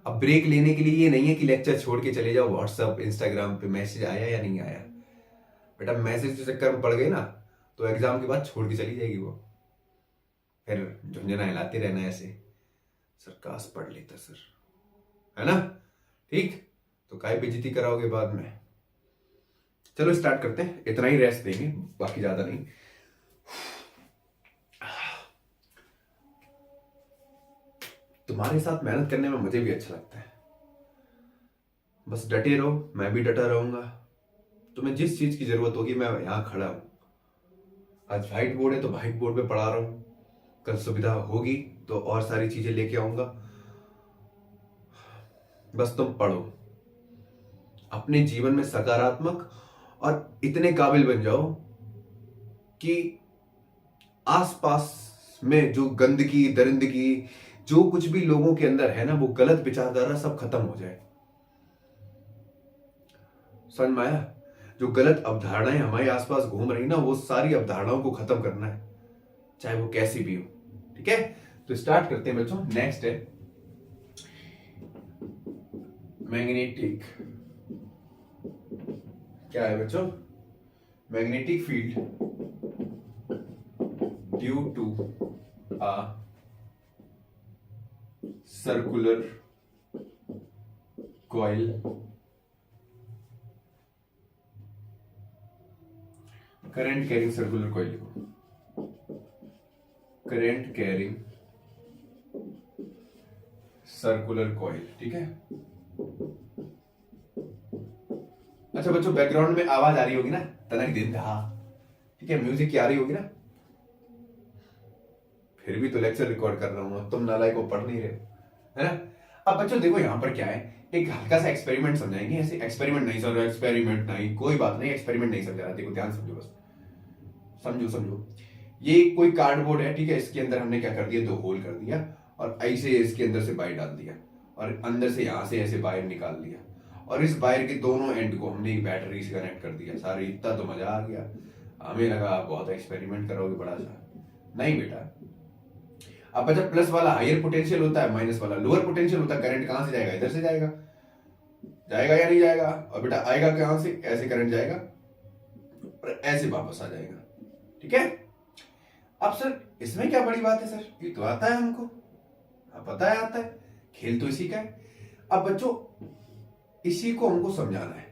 अब ब्रेक लेने के लिए ये नहीं है कि लेक्चर छोड़ के चले जाओ, व्हाट्सएप इंस्टाग्राम पे मैसेज आया या नहीं आया, बेटा मैसेज के चक्कर में पड़ गई ना तो एग्जाम के बाद छोड़ के चली जाएगी वो, फिर झुंझुना हिलाते रहना ऐसे, सर काश पढ़ लेता सर, है ना। ठीक, तो काय बेइज्जती कराओगे बाद में। चलो स्टार्ट करते हैं, इतना ही रेस्ट देंगे, बाकी ज्यादा नहीं। तुम्हारे साथ मेहनत करने में मुझे भी अच्छा लगता है, बस डटे रहो, मैं भी डटा रहूंगा। तुम्हें जिस चीज की जरूरत होगी मैं यहां खड़ा हूं। आज व्हाइट बोर्ड है तो व्हाइट बोर्ड पे पढ़ा रहा हूं, कल सुविधा होगी तो और सारी चीजें लेके आऊंगा। बस तुम पढ़ो, अपने जीवन में सकारात्मक और इतने काबिल बन जाओ कि आसपास में जो गंदगी दरिंदगी जो कुछ भी लोगों के अंदर है ना, वो गलत विचारधारा सब खत्म हो जाए। समझ में आया? जो गलत अवधारणाएं हमारे आसपास घूम रही ना, वो सारी अवधारणाओं को खत्म करना है, चाहे वो कैसी भी हो। ठीक है, तो स्टार्ट करते हैं बच्चों। नेक्स्ट है मैग्नेटिक। क्या है बच्चों? Magnetic field due to a circular coil current carrying circular coil को, करंट कैरिंग सर्कुलर कॉइल। ठीक है, अच्छा बच्चों बैकग्राउंड में आवाज आ रही होगी ना, तनक दिन था, ठीक है, म्यूजिक की आ रही होगी ना, फिर भी तो लेक्चर रिकॉर्ड कर रहा हूं, तुम नालायक को पढ़ नहीं रहे हो, है ना। अब बच्चों देखो यहां पर क्या है, एक हल्का सा एक्सपेरिमेंट समझाएंगे। ऐसे एक्सपेरिमेंट नहीं समझ रहा, एक्सपेरिमेंट नहीं, कोई बात नहीं, एक्सपेरिमेंट नहीं समझा रहा, देखो ध्यान समझो, बस समझो समझो। ये कोई कार्डबोर्ड है, ठीक है, इसके अंदर हमने क्या कर दिया, 2 होल कर दिया और ऐसे इसके अंदर से वायर डाल दिया और अंदर से यहां से ऐसे वायर निकाल दिया और इस वायर के दोनों एंड को हमने एक बैटरी से कनेक्ट कर दिया। सारे इतना तो मजा आ गया, हमें लगा आप बहुत एक्सपेरिमेंट करोगे बड़ा सा। नहीं बेटा, अब बच्चा प्लस वाला हायर पोटेंशियल होता है, माइनस वाला लोअर पोटेंशियल होता है। करंट कहां से जाएगा? इधर से जाएगा, जाएगा या नहीं जाएगा? और बेटा आएगा कहां से? ऐसे करंट जाएगा और ऐसे वापस आ जाएगा। ठीक है, अब सर इसमें क्या बड़ी बात है सर, ये तो आता है हमको, पता है आता है, खेल तो इसी का है। अब बच्चों इसी को हमको समझाना है।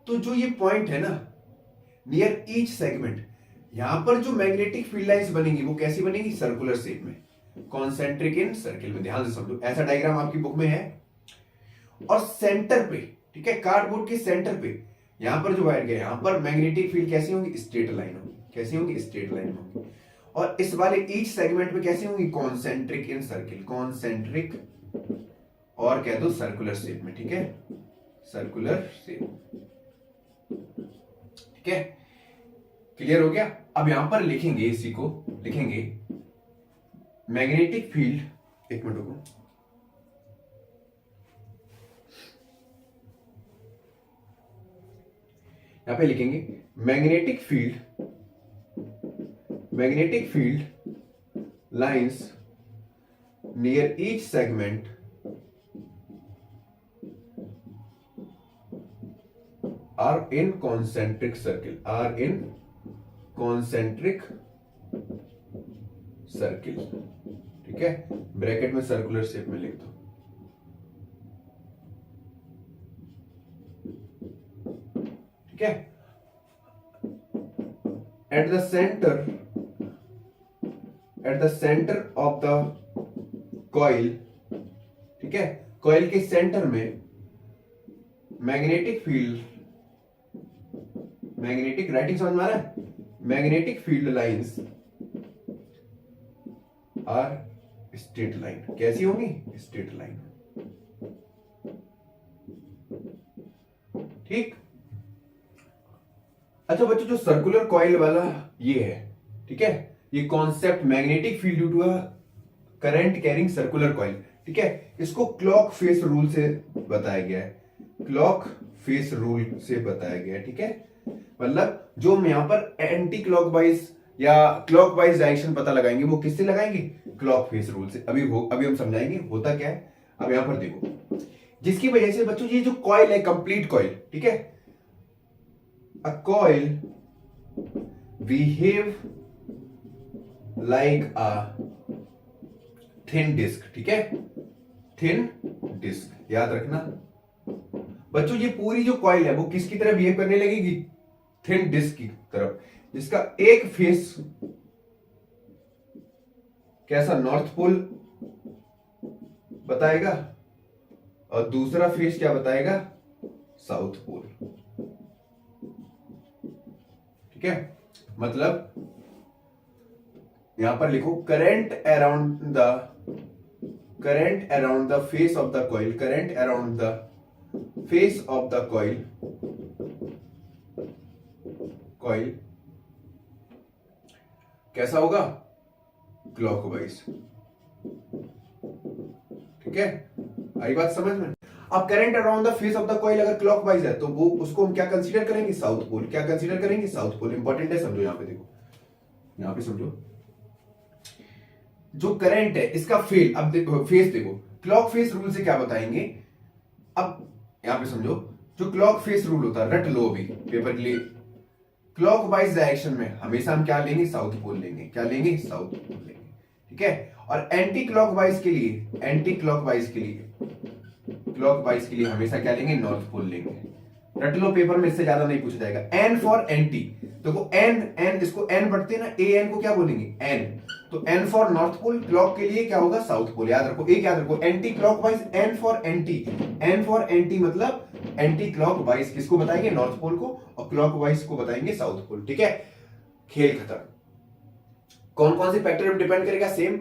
तो जो ये पॉइंट है ना, नियर ईच सेगमेंट, यहां पर जो मैग्नेटिक फील्ड लाइंस बनेंगी वो कैसी बनेगी? सर्कुलर शेप में, कॉन्सेंट्रिक इन सर्किल में। ध्यान से समझो, ऐसा डायग्राम आपकी बुक में है और सेंटर पे, ठीक है, कार्डबोर्ड के सेंटर पे यहां पर जो वायर गया, यहां पर मैग्नेटिक फील्ड कैसी होंगी? स्ट्रेट लाइन होगी। कैसी होंगी? स्ट्रेट लाइन होगी। और इस वाले ईच सेगमेंट में कैसी होंगी? कॉन्सेंट्रिक इन सर्किल, कॉन्सेंट्रिक और कह दो सर्कुलर शेप में। ठीक है, सर्कुलर शेप। ठीक है, क्लियर हो गया? अब यहां पर लिखेंगे, इसी को लिखेंगे मैग्नेटिक फील्ड, एक मिनट रुको, यहां पे लिखेंगे magnetic field lines near each segment are in concentric circle, are in concentric circle. ठीक है, ब्रैकेट में सर्कुलर शेप में लिख दो। ठीक है, at the centre of the coil, ठीक है, कॉइल के सेंटर में मैग्नेटिक फील्ड, मैग्नेटिक राइटिंग समझ में आ रहा है? Magnetic field lines are straight line. कैसी होंगी? Straight line. ठीक, अच्छा बच्चों जो सर्कुलर कॉइल वाला ये है, ठीक है, ये concept magnetic field due to a current carrying circular coil, ठीक है, इसको क्लॉक फेस रूल से बताया गया है, क्लॉक फेस रूल से बताया गया है। ठीक है, मतलब जो हम यहां पर एंटी क्लॉकवाइज या क्लॉकवाइज डायरेक्शन पता लगाएंगे वो किससे लगाएंगे? क्लॉक फेस रूल से। अभी हम समझाएंगे होता क्या है। अब यहां पर देखो, जिसकी वजह से बच्चों ये जो कॉइल है, कंप्लीट कॉइल, ठीक है, a coil behave like a thin disc, ठीक है, थिन डिस्क, याद रखना बच्चों, ये पूरी जो कॉइल है वो किसकी तरह बिहेव करने लगेगी, थिन डिस्क की तरफ, जिसका एक फेस कैसा, नॉर्थ पोल बताएगा और दूसरा फेस क्या बताएगा, साउथ पोल, ठीक है। मतलब यहां पर लिखो, current around the face of the coil, current around the face of the coil कैसा होगा, क्लॉकवाइज, ठीक है, आई बात समझ में। अब current around the face of the coil अगर क्लॉकवाइज है तो वो उसको हम क्या कंसीडर करेंगे, साउथ पोल, क्या कंसीडर करेंगे, साउथ पोल, इंपॉर्टेंट है, समझो यहां पे देखो, यहां पे समझो, जो करंट है इसका अब देखो फेस, देखो क्लॉक फेस रूल से क्या बताएंगे, अब यहां पे समझो, जो क्लॉक फेस रूल होता है, रट लो अभी पेपर के लिए, क्लॉकवाइज डायरेक्शन में हमेशा हम क्या लेंगे, साउथ पोल लेंगे, क्या लेंगे, साउथ पोल लेंगे, ठीक है। और एंटी क्लॉकवाइज के लिए हमेशा क्या लेंगे, नॉर्थ पोल लेंगे, रट लो, पेपर में इससे ज्यादा नहीं पूछा जाएगा। एन फॉर एंटी, देखो एन इसको एन पढ़ते हैं ना, ए एन को क्या बोलेंगे, एन, तो N for north pole, clock के लिए क्या होगा, साउथ पोल, याद रखो, एक याद रखो, anti clockwise, N for anti मतलब एंटी क्लॉकवाइज किसको बताएंगे, नॉर्थ पोल को, और क्लॉकवाइज को बताएंगे साउथ पोल, ठीक है, खेल खत्म। कौन कौन से फैक्टर पर डिपेंड करेगा, same,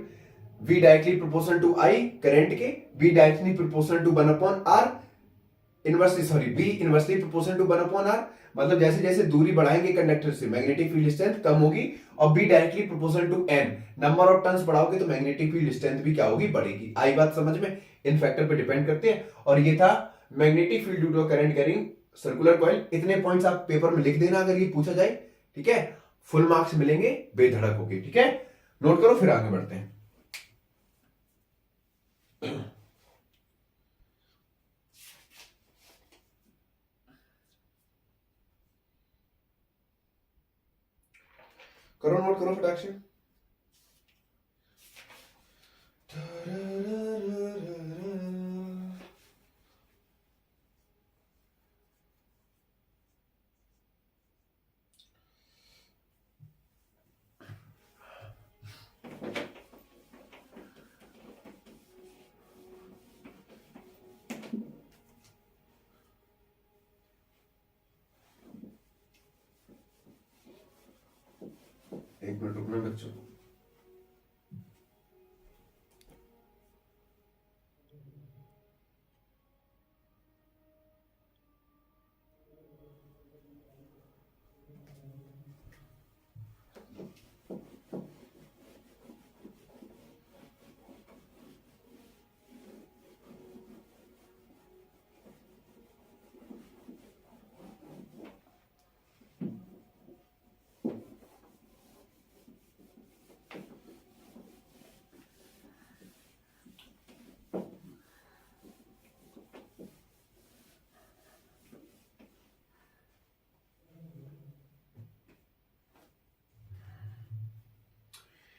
V directly proportional to I, current के, V directly proportional to 1/R, V inversely proportional to 1/R, मतलब जैसे जैसे दूरी बढ़ाएंगे कंडक्टर से मैग्नेटिक फील्ड स्ट्रेंथ कम होगी, और B directly proportional to N, number of turns बढ़ाओगे तो मैग्नेटिक फील्ड स्ट्रेंथ भी क्या होगी, बढ़ेगी, आई बात समझ में, इन फैक्टर पे डिपेंड करते हैं। और ये था magnetic field due to current carrying circular coil. इतने पॉइंट्स आप पेपर में लिख देना अगर ये पूछा जाए, ठीक है, फुल मार्क्स मिलेंगे बेधड़क होके, ठीक है, नोट करो, फिर आगे बढ़ते हैं। करो नोट करो फटाक से। एक मिनट रुकना बच्चों।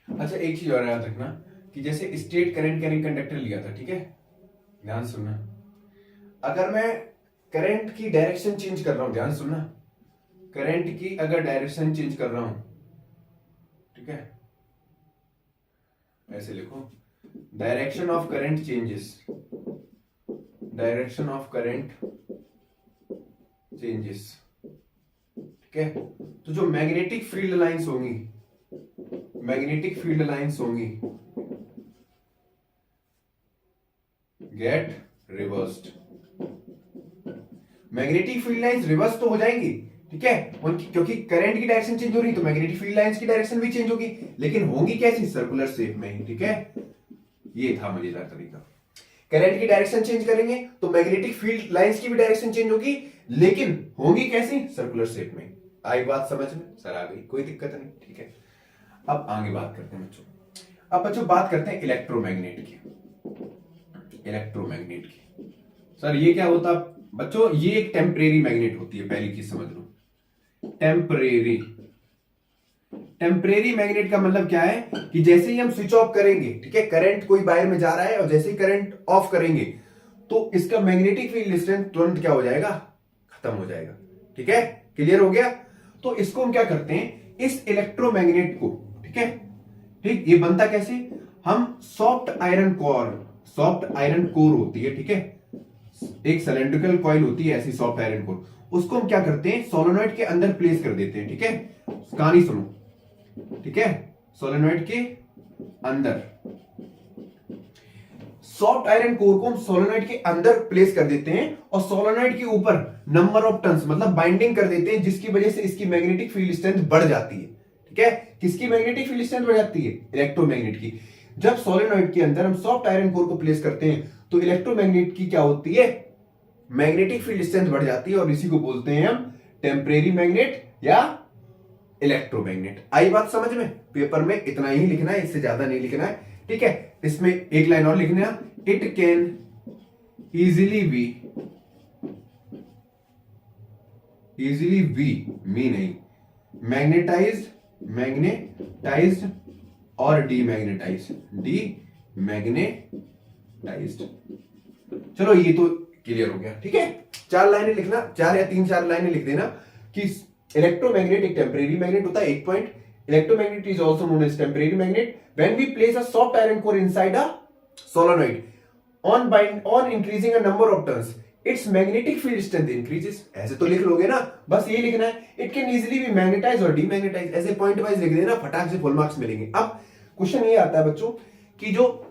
अच्छा, एक चीज और याद रखना कि जैसे स्ट्रेट करंट कैरिंग कंडक्टर लिया था, ठीक है, ध्यान सुनना, अगर मैं करंट की डायरेक्शन चेंज कर रहा हूं, ध्यान सुनना, करंट की अगर डायरेक्शन चेंज कर रहा हूं, ठीक है, ऐसे लिखो, direction of current changes, direction of current changes, ठीक है, तो जो मैग्नेटिक फील्ड लाइंस होंगी, मैग्नेटिक फील्ड लाइंस होंगी, get reversed, magnetic field lines reverse तो हो जाएंगी, ठीक है, उनकी क्योंकि करंट की डायरेक्शन चेंज हो रही तो मैग्नेटिक फील्ड लाइंस की डायरेक्शन भी चेंज होगी, लेकिन होंगी कैसी, सर्कुलर शेप में ही, ठीक है, ये था मजेदार तरीका। करंट की डायरेक्शन चेंज करेंगे तो मैग्नेटिक फील्ड लाइंस की भी डायरेक्शन चेंज होगी, लेकिन होंगी कैसी, सर्कुलर शेप में। आई बात समझ में, सर आ गई, कोई दिक्कत नहीं, ठीक है। अब आगे बात करते हैं बच्चों, अब बच्चों बात करते हैं इलेक्ट्रोमैग्नेट की। इलेक्ट्रोमैग्नेट की। सर ये क्या होता बच्चों, ये एक टेम्परेरी मैग्नेट होती है, पहली चीज समझ लो। टेम्परेरी, टेम्परेरी मैग्नेट का मतलब क्या है कि जैसे ही हम स्विच ऑफ करेंगे, ठीक है, करंट कोई वायर में जा रहा है और जैसे ही करंट ऑफ करेंगे तो इसका मैग्नेटिक फील्ड स्ट्रेंथ तुरंत क्या हो जाएगा, खत्म हो जाएगा। ठीक है, क्लियर हो गया। तो इसको हम क्या करते हैं, इस इलेक्ट्रोमैग्नेट को, ठीक है, ठीक, ये बनता कैसे, हम soft iron core, soft iron core होती है, ठीक है, एक सिलेंड्रिकल कॉइल होती है ऐसी सॉफ्ट आयरन कोर, उसको हम क्या करते हैं सोलेनॉइड के अंदर प्लेस कर देते हैं। ठीक है, कहानी सुनो, ठीक है, सोलेनॉइड के अंदर, सॉफ्ट आयरन कोर को हम सोलेनॉइड के अंदर प्लेस कर देते हैं और सोलेनॉइड के ऊपर नंबर ऑफ टर्न्स मतलब बाइंडिंग कर देते हैं, जिसकी वजह से इसकी मैग्नेटिक फील्ड स्ट्रेंथ बढ़ जाती है। ठीक है, किसकी मैग्नेटिक फील्ड स्ट्रेंथ बढ़ जाती है, इलेक्ट्रोमैग्नेट की। जब सोलेनॉइड के अंदर हम सॉफ्ट आयरन कोर को प्लेस करते हैं तो इलेक्ट्रोमैग्नेट की क्या होती है, मैग्नेटिक फील्ड स्ट्रेंथ बढ़ जाती है और इसी को बोलते हैं हम टेम्परेरी मैग्नेट या इलेक्ट्रोमैग्नेट। आई बात समझ में, पेपर में इतना ही लिखना है, इससे ज्यादा नहीं लिखना है। ठीक है, इसमें एक लाइन और लिखना, इट कैन इजीली बी मी नहीं, मैग्नेटाइज्ड और डीमैग्नेटाइज्ड। चलो ये तो क्लियर हो गया। ठीक है, 4 लाइनें लिखना, 4 या 3-4 लाइनें लिख देना कि इलेक्ट्रोमैग्नेट एक टेम्परेरी मैग्नेट होता है। एक point, electromagnet is also known as temporary magnet when we place a soft iron core inside a solenoid on increasing a number of turns its magnetic field strength increases। ऐसे तो लिख लोगे ना, बस ये लिखना है, it can easily be magnetized और demagnetized। ऐसे पॉइंट वाइज लिख देना, फटाक से फुल मार्क्स मिलेंगे। अब क्वेश्चन ये आता है बच्चों कि जो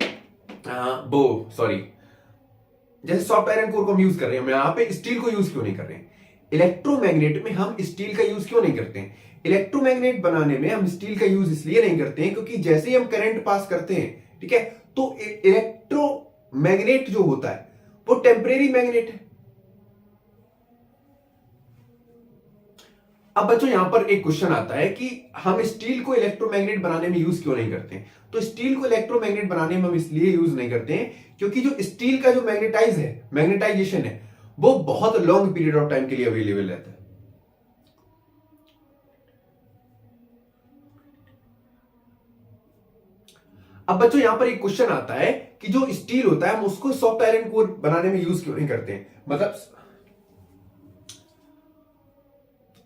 जैसे सॉफ्ट आयरन कोर को हम यूज कर रहे हैं, हम यहाँ पे स्टील को यूज क्यों नहीं कर रहे हैं, इलेक्ट्रोमैग्नेट में हम स्टील का यूज क्यों नहीं करते हैं। इलेक्ट्रोमैग्नेट बनाने में हम स्टील का यूज इसलिए नहीं करते हैं क्योंकि जैसे ही हम करंट पास करते हैं, ठीक है, तो इलेक्ट्रोमैग्नेट जो होता है वो टेम्परेरी मैग्नेट है। अब बच्चों यहां पर एक क्वेश्चन आता है कि हम स्टील को इलेक्ट्रोमैग्नेट बनाने में यूज क्यों नहीं करते हैं। तो स्टील को इलेक्ट्रोमैग्नेट बनाने में हम इसलिए यूज नहीं करते हैं क्योंकि जो स्टील का जो मैग्नेटाइजेशन है वो बहुत लॉन्ग पीरियड ऑफ टाइम के लिए अवेलेबल रहता है। अब बच्चों यहां पर एक क्वेश्चन आता है कि जो स्टील होता है हम उसको सॉफ्ट आयरन कोर बनाने में यूज क्यों नहीं करते हैं, मतलब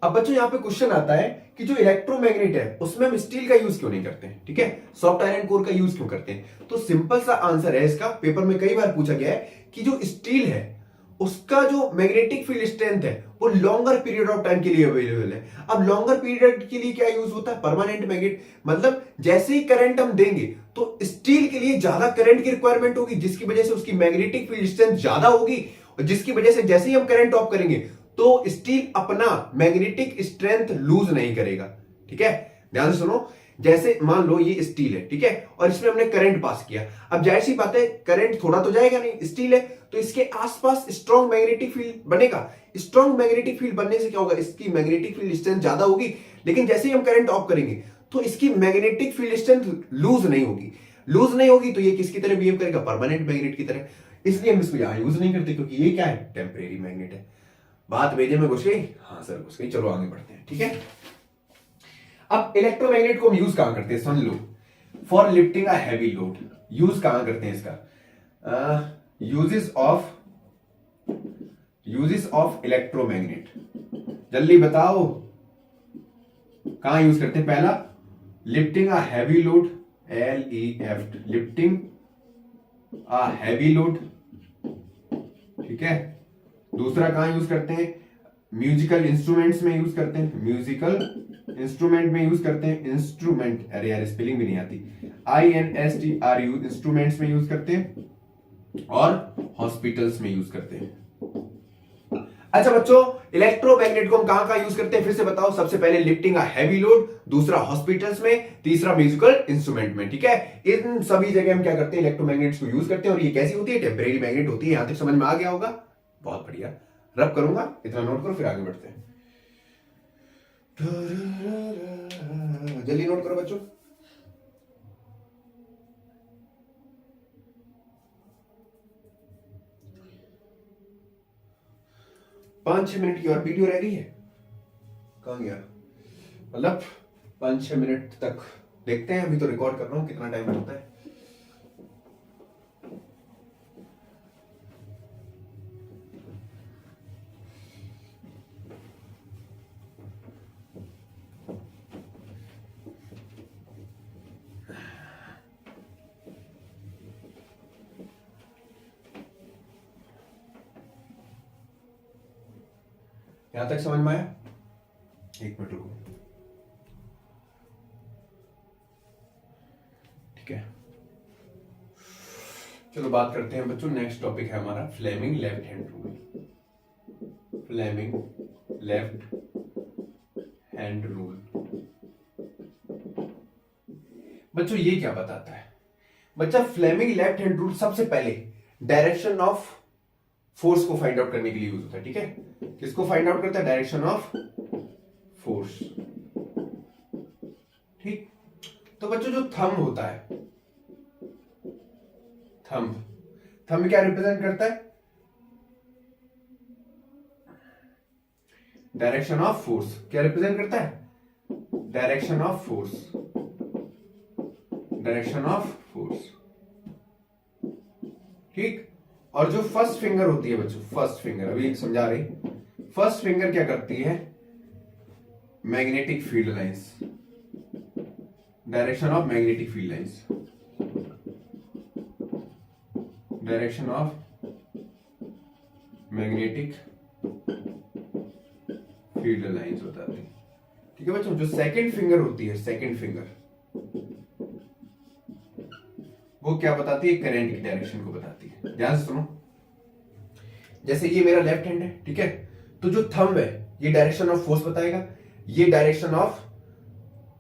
अब बच्चों यहां पे क्वेश्चन आता है कि जो इलेक्ट्रोमैग्नेट है उसमें हम स्टील का यूज क्यों नहीं करते हैं, ठीक है, सॉफ्ट आयरन कोर का यूज क्यों करते हैं। तो सिंपल सा आंसर है इसका, पेपर में कई बार पूछा गया है कि जो स्टील है उसका जो मैग्नेटिक फील्ड स्ट्रेंथ है वो लॉन्गर पीरियड ऑफ टाइम के लिए अवेलेबल है। अब लॉन्गर पीरियड के लिए क्या यूज होता है, परमानेंट मैग्नेट, मतलब जैसे ही करंट हम देंगे तो स्टील के लिए ज्यादा करंट की रिक्वायरमेंट होगी, जिसकी वजह से उसकी मैग्नेटिक फील्ड स्ट्रेंथ ज्यादा होगी और जिसकी वजह से जैसे ही हम करंट ऑफ करेंगे तो स्टील अपना मैग्नेटिक स्ट्रेंथ लूज नहीं करेगा। ठीक है, ध्यान से सुनो, जैसे मान लो ये स्टील है, ठीक है, और इसमें हमने करंट पास किया, अब जाहिर सी बात है करंट थोड़ा तो जाएगा नहीं, स्टील है तो इसके आसपास स्ट्रॉन्ग मैग्नेटिक फील्ड बनेगा। स्ट्रॉन्ग मैग्नेटिक फील्ड बनने से क्या होगा, इसकी मैग्नेटिक फील्ड स्ट्रेंथ ज्यादा होगी, लेकिन जैसे ही हम करंट ऑफ करेंगे तो इसकी मैग्नेटिक फील्ड स्ट्रेंथ लूज नहीं होगी। लूज नहीं होगी तो ये किसकी तरह बिहेव करेगा, परमानेंट मैग्नेट की तरह। इसलिए हम इसको यहां यूज नहीं करते क्योंकि ये क्या है, टेम्परेरी मैग्नेट है। बात मेजे में घुस गई, हाँ सर घुस गई, चलो आगे बढ़ते हैं। ठीक है, अब इलेक्ट्रोमैग्नेट को हम यूज कहां करते हैं, सुन लो, for lifting a heavy load. Use कहां करते हैं इसका, यूजेस ऑफ इलेक्ट्रोमैग्नेट, जल्दी बताओ कहां यूज करते हैं। पहला lifting a heavy load, LEFT, lifting a heavy load, ठीक है। दूसरा कहां यूज करते हैं, म्यूजिकल इंस्ट्रूमेंट्स में यूज करते हैं, म्यूजिकल इंस्ट्रूमेंट में यूज करते हैं, इंस्ट्रूमेंट, अरे यार स्पेलिंग भी नहीं आती, INSTRU, इंस्ट्रूमेंट्स में यूज करते हैं और हॉस्पिटल्स में यूज करते हैं। अच्छा बच्चों, इलेक्ट्रोमैग्नेट को हम कहां कहां यूज करते हैं फिर से बताओ। सबसे पहले लिफ्टिंग अ हैवी लोड, दूसरा हॉस्पिटल्स में, तीसरा म्यूजिकल इंस्ट्रूमेंट में। ठीक है, इन सभी जगह हम क्या करते हैं, इलेक्ट्रोमैग्नेट्स को यूज करते हैं और ये कैसी होती है, टेम्परेरी मैग्नेट होती है। यहां तक समझ में आ गया होगा, बहुत बढ़िया, रब करूंगा, इतना नोट करो फिर आगे बढ़ते हैं। जल्दी नोट करो बच्चों। 5-6 मिनट की और वीडियो रह गई है। कहाँ गया, मतलब 5-6 मिनट तक देखते हैं। अभी तो रिकॉर्ड कर रहा हूं, कितना टाइम लगता है। यहां तक समझ में आया? एक मिनट रुको, ठीक है। चलो बात करते हैं बच्चों, नेक्स्ट टॉपिक है हमारा Fleming left hand rule. Fleming left hand rule बच्चों ये क्या बताता है? बच्चा फ्लेमिंग लेफ्ट हैंड रूल सबसे पहले डायरेक्शन ऑफ फोर्स को फाइंड आउट करने के लिए यूज होता है, ठीक है। किसको फाइंड आउट करता है? डायरेक्शन ऑफ फोर्स, ठीक। तो बच्चों जो थंब होता है, थंब क्या रिप्रेजेंट करता है? Direction of force. क्या रिप्रेजेंट करता है? Direction of force, direction of force, ठीक। और जो फर्स्ट फिंगर होती है बच्चों, फर्स्ट फिंगर अभी समझा रही, फर्स्ट फिंगर क्या करती है? Magnetic field lines, direction of magnetic field lines, direction of magnetic field lines बताती है, ठीक है बच्चों। जो सेकंड फिंगर होती है, सेकंड फिंगर, वो क्या बताती है? करंट की डायरेक्शन को बताती है। ध्यान से सुनो, जैसे ये मेरा लेफ्ट हैंड है, ठीक है। तो जो थंब है ये डायरेक्शन ऑफ फोर्स बताएगा, ये डायरेक्शन ऑफ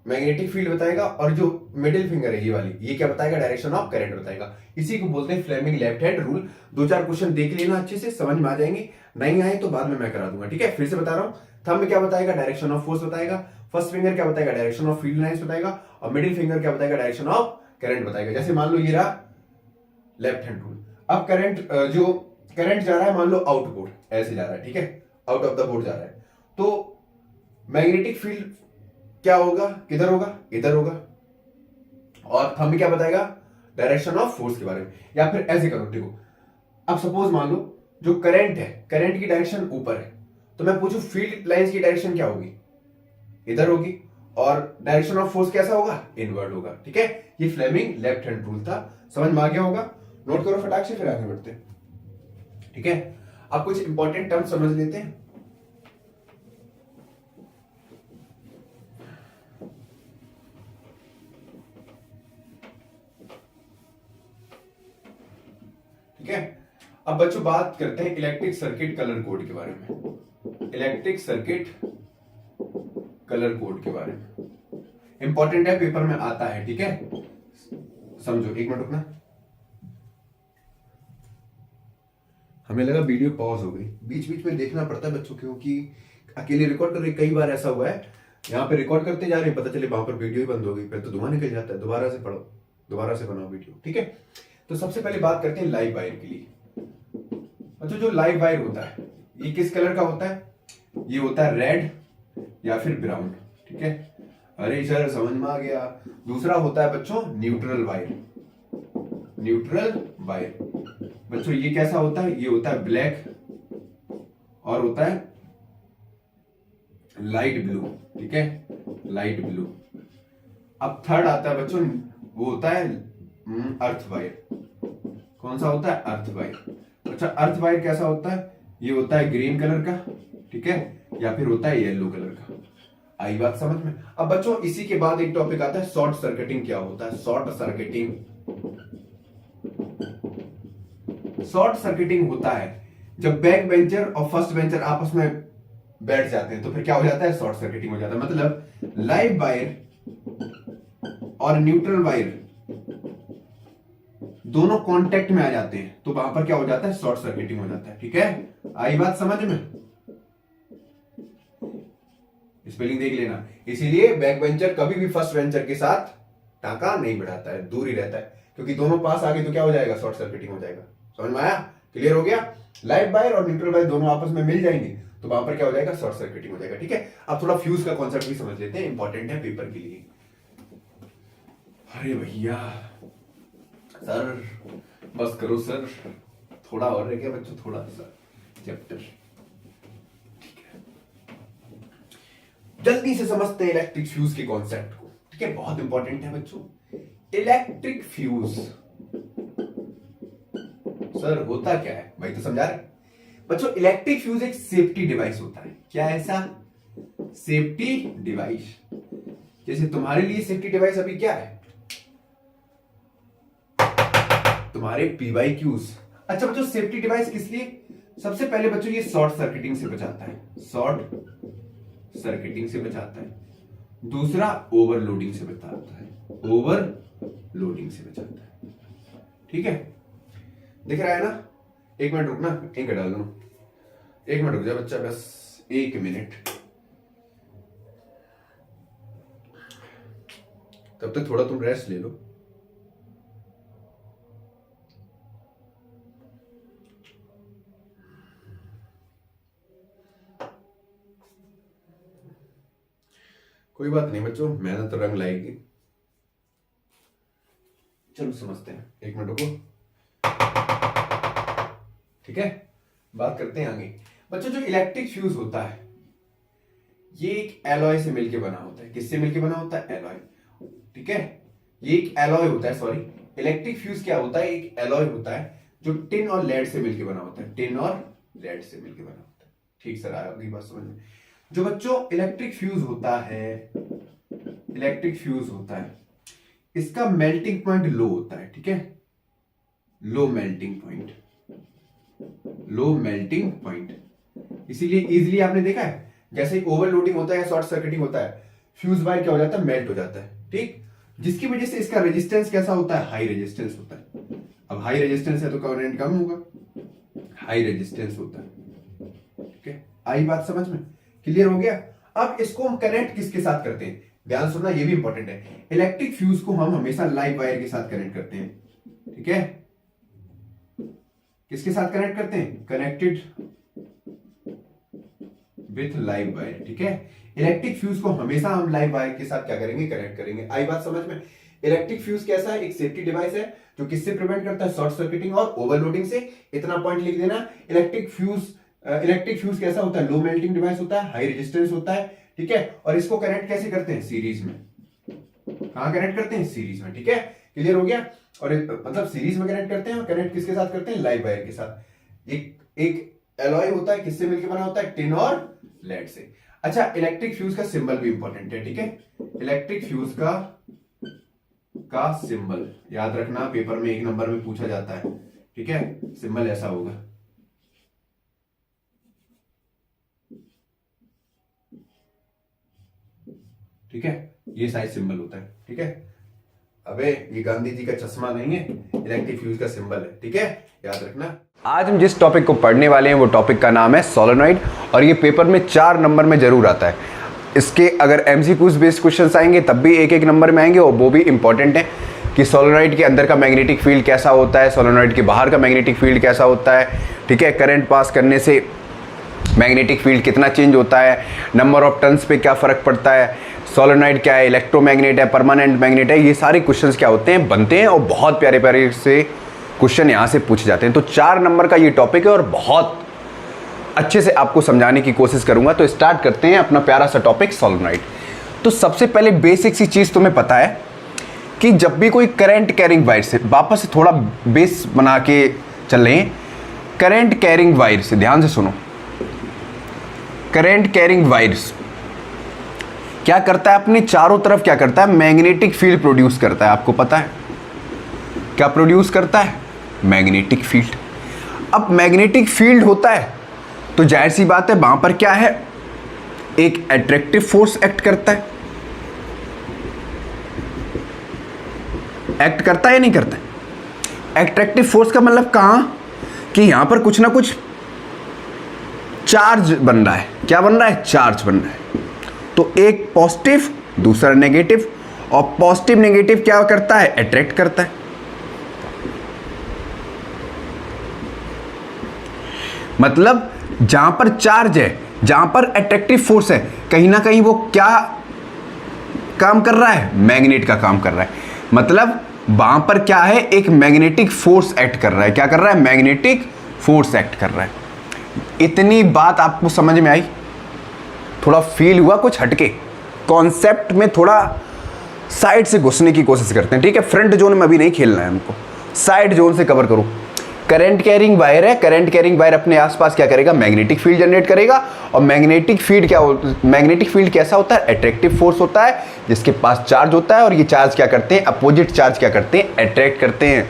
मैग्नेटिक फील्ड बताएगा, और जो मिडिल फिंगर है ये वाली, ये क्या बताएगा? डायरेक्शन ऑफ करंट बताएगा। इसी को बोलते हैं Fleming left hand rule. 2-4 question देख लेना, अच्छे से समझ में आ जाएंगे। नहीं आए तो बाद में मैं करा दूंगा, ठीक है। फिर से बता रहा हूं, थंब क्या बताएगा? डायरेक्शन ऑफ फोर्स बताएगा। फर्स्ट फिंगर क्या बताएगा? डायरेक्शन ऑफ फील्ड लाइंस बताएगा। और मिडिल फिंगर क्या बताएगा? डायरेक्शन ऑफ करंट बताएगा। जैसे मान लो ये रहा लेफ्ट हैंड रूल। अब करंट, जो करंट जा रहा है मान लो आउटबोर्ड, ऐसे जा रहा है, ठीक है, आउट ऑफ द बोर्ड जा रहा है, तो मैग्नेटिक फील्ड क्या होगा? किधर होगा? इधर होगा। और थंब क्या बताएगा? डायरेक्शन ऑफ फोर्स के बारे में। या फिर ऐसे करो, देखो, अब सपोज मान लो जो करंट है, करंट की डायरेक्शन ऊपर है, तो मैं पूछूं फील्ड लाइंस की डायरेक्शन क्या होगी? इधर होगी। और डायरेक्शन ऑफ फोर्स कैसा होगा? इनवर्ड होगा, ठीक है। ये फ्लेमिंग लेफ्ट हैंड रूल था। समझ में आ गया होगा? नोट करो फटाक से, फिर आगे बढ़ते हैं, ठीक है। अब कुछ इंपॉर्टेंट टर्म समझ लेते हैं। ठीक है, अब बच्चों बात करते हैं इलेक्ट्रिक सर्किट कलर कोड के बारे में। इलेक्ट्रिक सर्किट कलर कोड के बारे में इंपॉर्टेंट है, पेपर में आता है, ठीक है। समझो, एक मिनट रुकना। हमें लगा वीडियो पॉज हो गई, बीच बीच में देखना पड़ता है बच्चों, क्योंकि अकेले रिकॉर्ड कर रहे, कई बार ऐसा हुआ है यहाँ पे रिकॉर्ड करते जा रहे हैं, पता चले वहां पर वीडियो ही बंद हो गई, फिर तो धुआं निकल जाता है। दोबारा से पढ़ो, दोबारा से बनाओ वीडियो, ठीक है। तो सबसे पहले बात करते हैं लाइव वायर के लिए। अच्छा, जो लाइव वायर होता है ये किस कलर का होता है? ये होता है रेड या फिर ब्राउन, ठीक है। अरे सर समझ में आ गया। दूसरा होता है बच्चों न्यूट्रल वायर। न्यूट्रल वायर बच्चों ये कैसा होता है? ये होता है ब्लैक और होता है लाइट ब्लू, ठीक है, लाइट ब्लू। अब थर्ड आता है बच्चों, वो होता है अर्थ वायर। कौन सा होता है? Earth wire. अच्छा, अर्थ वायर कैसा होता है? ये होता है ग्रीन कलर का, ठीक है, या फिर होता है येलो कलर का। आई बात समझ में? अब बच्चों इसी के बाद एक टॉपिक आता है शॉर्ट सर्किटिंग। क्या होता है शॉर्ट सर्किटिंग? शॉर्ट सर्किटिंग होता है जब बैक बेंचर और फर्स्ट बेंचर आपस में बैठ जाते हैं, तो फिर क्या हो जाता है? शॉर्ट सर्किटिंग हो जाता है। मतलब लाइव वायर और न्यूट्रल वायर दोनों कांटेक्ट में आ जाते हैं, तो वहां पर क्या हो जाता है? शॉर्ट सर्किटिंग हो जाता है, ठीक है। आई बात समझ में? स्पेलिंग देख लेना। इसीलिए बैक बेंचर कभी भी फर्स्ट बेंचर के साथ टाका नहीं बढ़ाता है, दूर ही रहता है, क्योंकि दोनों पास आ गए तो क्या हो जाएगा? शॉर्ट सर्किटिंग हो जाएगा। समझ में आया? क्लियर हो गया? लाइव वायर और न्यूट्रल वायर दोनों आपस में मिल जाएंगे तो वहां पर क्या हो जाएगा, शॉर्ट सर्किटिंग हो जाएगा। ठीक है, अब थोड़ा फ्यूज का कॉन्सेप्ट भी समझ लेते हैं, इंपॉर्टेंट है पेपर के लिए। अरे भैया सर, बस करो सर, थोड़ा और रह गया बच्चों, थोड़ा सा चैप्टर। ठीक है, जल्दी से समझते हैं इलेक्ट्रिक फ्यूज के कॉन्सेप्ट को। ठीक है, बहुत इंपॉर्टेंट है बच्चों। इलेक्ट्रिक फ्यूज सर होता क्या है भाई, तो समझा रहे बच्चों। इलेक्ट्रिक फ्यूज एक सेफ्टी डिवाइस होता है। क्या ऐसा सेफ्टी डिवाइस? जैसे तुम्हारे लिए सेफ्टी डिवाइस अभी क्या है, तुम्हारे PYQs। अच्छा बच्चों, सेफ्टी डिवाइस किस लिए? सबसे पहले बच्चों ये शॉर्ट सर्किटिंग से बचाता है, शॉर्ट सर्किटिंग से बचाता है। दूसरा ओवरलोडिंग से बचाता है, ओवरलोडिंग से बचाता है। ठीक है, दिख रहा है ना? एक मिनट रुकना, इंक डाल दो, एक मिनट रुक जा बच्चा, बस 1 मिनट। तब तक थोड़ा तुम रेस्ट ले लो। कोई बात नहीं बच्चों, मेहनत तो रंग लाएगी। चलो समझते हैं, 1 मिनट रुको। ठीक है, बात करते हैं आगे। बच्चों जो इलेक्ट्रिक फ्यूज होता है ये एक एलॉय से मिलकर बना होता है। किससे मिलकर बना होता है? एलॉय। ठीक है, ये एक एलॉय होता है, सॉरी इलेक्ट्रिक फ्यूज क्या होता है? एक एलॉय होता है जो टिन और लेड से मिलकर बना होता है, टिन और लेड से मिलकर बना होता है। ठीक सर, आगे बात समझ में। जो बच्चों इलेक्ट्रिक फ्यूज होता है, इलेक्ट्रिक फ्यूज होता है, इसका मेल्टिंग पॉइंट लो होता है। ठीक है, low melting point, low melting point. इसीलिए इजीली आपने देखा है, जैसे ही ओवरलोडिंग होता है या शॉर्ट सर्किटिंग होता है, फ्यूज वायर क्या हो जाता है? मेल्ट हो जाता है। ठीक, जिसकी वजह से इसका रेजिस्टेंस कैसा होता है? हाई रेजिस्टेंस होता है। अब हाई रेजिस्टेंस है तो करंट कम होगा, हाई रेजिस्टेंस होता है। ठीक है, आई बात समझ में? क्लियर हो गया? अब इसको हम कनेक्ट किसके साथ करते हैं? ध्यान सुनना, ये भी इंपॉर्टेंट है। इलेक्ट्रिक फ्यूज को हम हमेशा लाइव वायर के साथ कनेक्ट करते हैं। ठीक है, किसके साथ कनेक्ट करते हैं? Connected with live wire. ठीक है, इलेक्ट्रिक फ्यूज को हमेशा हम लाइव वायर के साथ क्या करेंगे? कनेक्ट करेंगे। आई बात समझ में? इलेक्ट्रिक फ्यूज कैसा है? एक सेफ्टी डिवाइस है जो किससे प्रिवेंट करता है? शॉर्ट सर्किटिंग और ओवरलोडिंग से। इतना पॉइंट लिख देना। इलेक्ट्रिक फ्यूज कैसा होता है? लो मेल्टिंग डिवाइस होता है, हाई रेजिस्टेंस होता है। ठीक है, और इसको कनेक्ट कैसे करते हैं? सीरीज में। कहां कनेक्ट करते हैं? सीरीज में। ठीक है, क्लियर हो गया? और मतलब सीरीज में कनेक्ट करते हैं, और कनेक्ट किसके साथ करते हैं? लाइव वायर के साथ। एक एलॉय होता है, किससे मिलकर बना होता है? टिन और लेड से। अच्छा, इलेक्ट्रिक फ्यूज का सिंबल भी इंपॉर्टेंट है। ठीक है, इलेक्ट्रिक फ्यूज का सिंबल याद रखना, पेपर में 1 नंबर में पूछा जाता है। ठीक है, सिंबल ऐसा होगा। ठीक है, ये साइज सिंबल होता है। ठीक है, अबे ये गांधी जी का चश्मा नहीं है, इलेक्ट्रिक फ्यूज का सिंबल है। ठीक है, याद रखना। आज हम जिस टॉपिक को पढ़ने वाले हैं वो टॉपिक का नाम है सोलेनॉइड, और ये पेपर में 4 नंबर में जरूर आता है। इसके अगर एमसीक्यूज बेस्ड क्वेश्चंस आएंगे तब भी 1-1 नंबर में आएंगे, और वो भी इंपॉर्टेंट है कि सोलेनॉइड के अंदर का मैग्नेटिक फील्ड कैसा होता है, सोलेनॉइड के बाहर का मैग्नेटिक फील्ड कैसा होता है। ठीक है, करंट पास करने से मैग्नेटिक फील्ड कितना चेंज होता है, नंबर ऑफ टर्न्स पे क्या फ़र्क पड़ता है, सोलेनॉइड क्या है, इलेक्ट्रोमैग्नेट है, परमानेंट मैग्नेट है, ये सारे क्वेश्चंस क्या होते हैं? बनते हैं, और बहुत प्यारे प्यारे से क्वेश्चन यहाँ से पूछे जाते हैं। तो 4 नंबर का ये टॉपिक है और बहुत अच्छे से आपको समझाने की कोशिश करूंगा। तो स्टार्ट करते हैं अपना प्यारा सा टॉपिक सोलेनॉइड। तो सबसे पहले बेसिक सी चीज़ तुम्हें पता है कि जब भी कोई करंट कैरिंग वायर से, वापस से थोड़ा बेस बना के चल रहे हैं, करंट कैरिंग वायर से ध्यान से सुनो। करंट कैरिंग वायर्स क्या करता है? अपने चारों तरफ क्या करता है? मैग्नेटिक फील्ड प्रोड्यूस करता है। आपको पता है क्या प्रोड्यूस करता है? Magnetic field. अब मैग्नेटिक फील्ड होता है तो जाहिर सी बात है वहां पर क्या है? एक अट्रैक्टिव फोर्स एक्ट करता है। एक्ट करता है या नहीं करता है? अट्रैक्टिव फोर्स का मतलब कहां? कि यहां पर कुछ ना कुछ चार्ज बन रहा है। क्या बन रहा है? चार्ज बन रहा है। तो एक पॉजिटिव, दूसरा नेगेटिव, और पॉजिटिव नेगेटिव क्या करता है? अट्रैक्ट करता है। मतलब जहां पर चार्ज है जहां पर अट्रैक्टिव फोर्स है कहीं ना कहीं वो क्या काम कर रहा है, मैग्नेट का काम कर रहा है। मतलब वहां पर क्या है, एक मैग्नेटिक फोर्स एक्ट कर रहा है। क्या कर रहा है, मैग्नेटिक फोर्स एक्ट कर रहा है। इतनी बात आपको समझ में आई, थोड़ा फील हुआ कुछ हटके, कॉन्सेप्ट में थोड़ा साइड से घुसने की कोशिश करते हैं, ठीक है। फ्रंट जोन में अभी नहीं खेलना है हमको, साइड जोन से कवर करूं। करंट कैरिंग वायर है, करंट कैरिंग वायर अपने आसपास क्या करेगा, मैग्नेटिक फील्ड जनरेट करेगा। और मैग्नेटिक फील्ड कैसा होता है, अट्रैक्टिव फोर्स होता है, जिसके पास चार्ज होता है और ये चार्ज क्या करते हैं, अपोजिट चार्ज क्या करते हैं, अट्रैक्ट करते हैं।